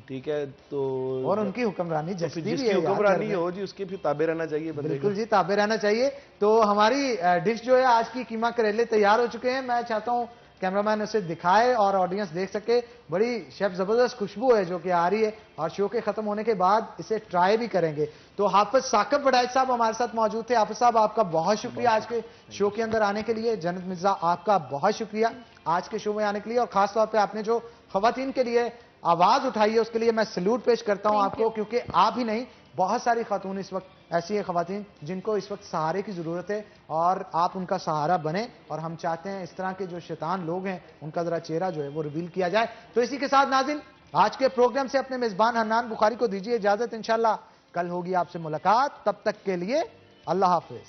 ठीक है, तो
और उनकी हुक्मरानी जस्ती भी है,
हुक्मरानी हो जी, उसके फिर ताबे रहना चाहिए।
बिल्कुल जी, ताबे रहना चाहिए। तो हमारी डिश जो है आज की, कीमा करेले तैयार हो चुके हैं। मैं चाहता हूं कैमरामैन उसे दिखाए और ऑडियंस देख सके। बड़ी शेफ जबरदस्त खुशबू है जो कि आ रही है, और शो के खत्म होने के बाद इसे ट्राई भी करेंगे। तो हाफिज साकिब वड़ैच साहब हमारे साथ मौजूद थे। हाफिज साहब, आपका बहुत शुक्रिया आज के शो के अंदर आने के लिए। जन्नत मिर्जा, आपका बहुत शुक्रिया आज के शो में आने के लिए, और खासतौर पर आपने जो खवातीन के लिए आवाज उठाई है उसके लिए मैं सैल्यूट पेश करता हूं आपको, क्योंकि आप ही नहीं, बहुत सारी खातून इस वक्त ऐसी है खवातीन जिनको इस वक्त सहारे की जरूरत है, और आप उनका सहारा बने। और हम चाहते हैं इस तरह के जो शैतान लोग हैं उनका जरा चेहरा जो है वो रिवील किया जाए। तो इसी के साथ नाज़रीन, आज के प्रोग्राम से अपने मेजबान हन्नान बुखारी को दीजिए इजाजत। इंशाल्लाह कल होगी आपसे मुलाकात, तब तक के लिए अल्लाह हाफिज।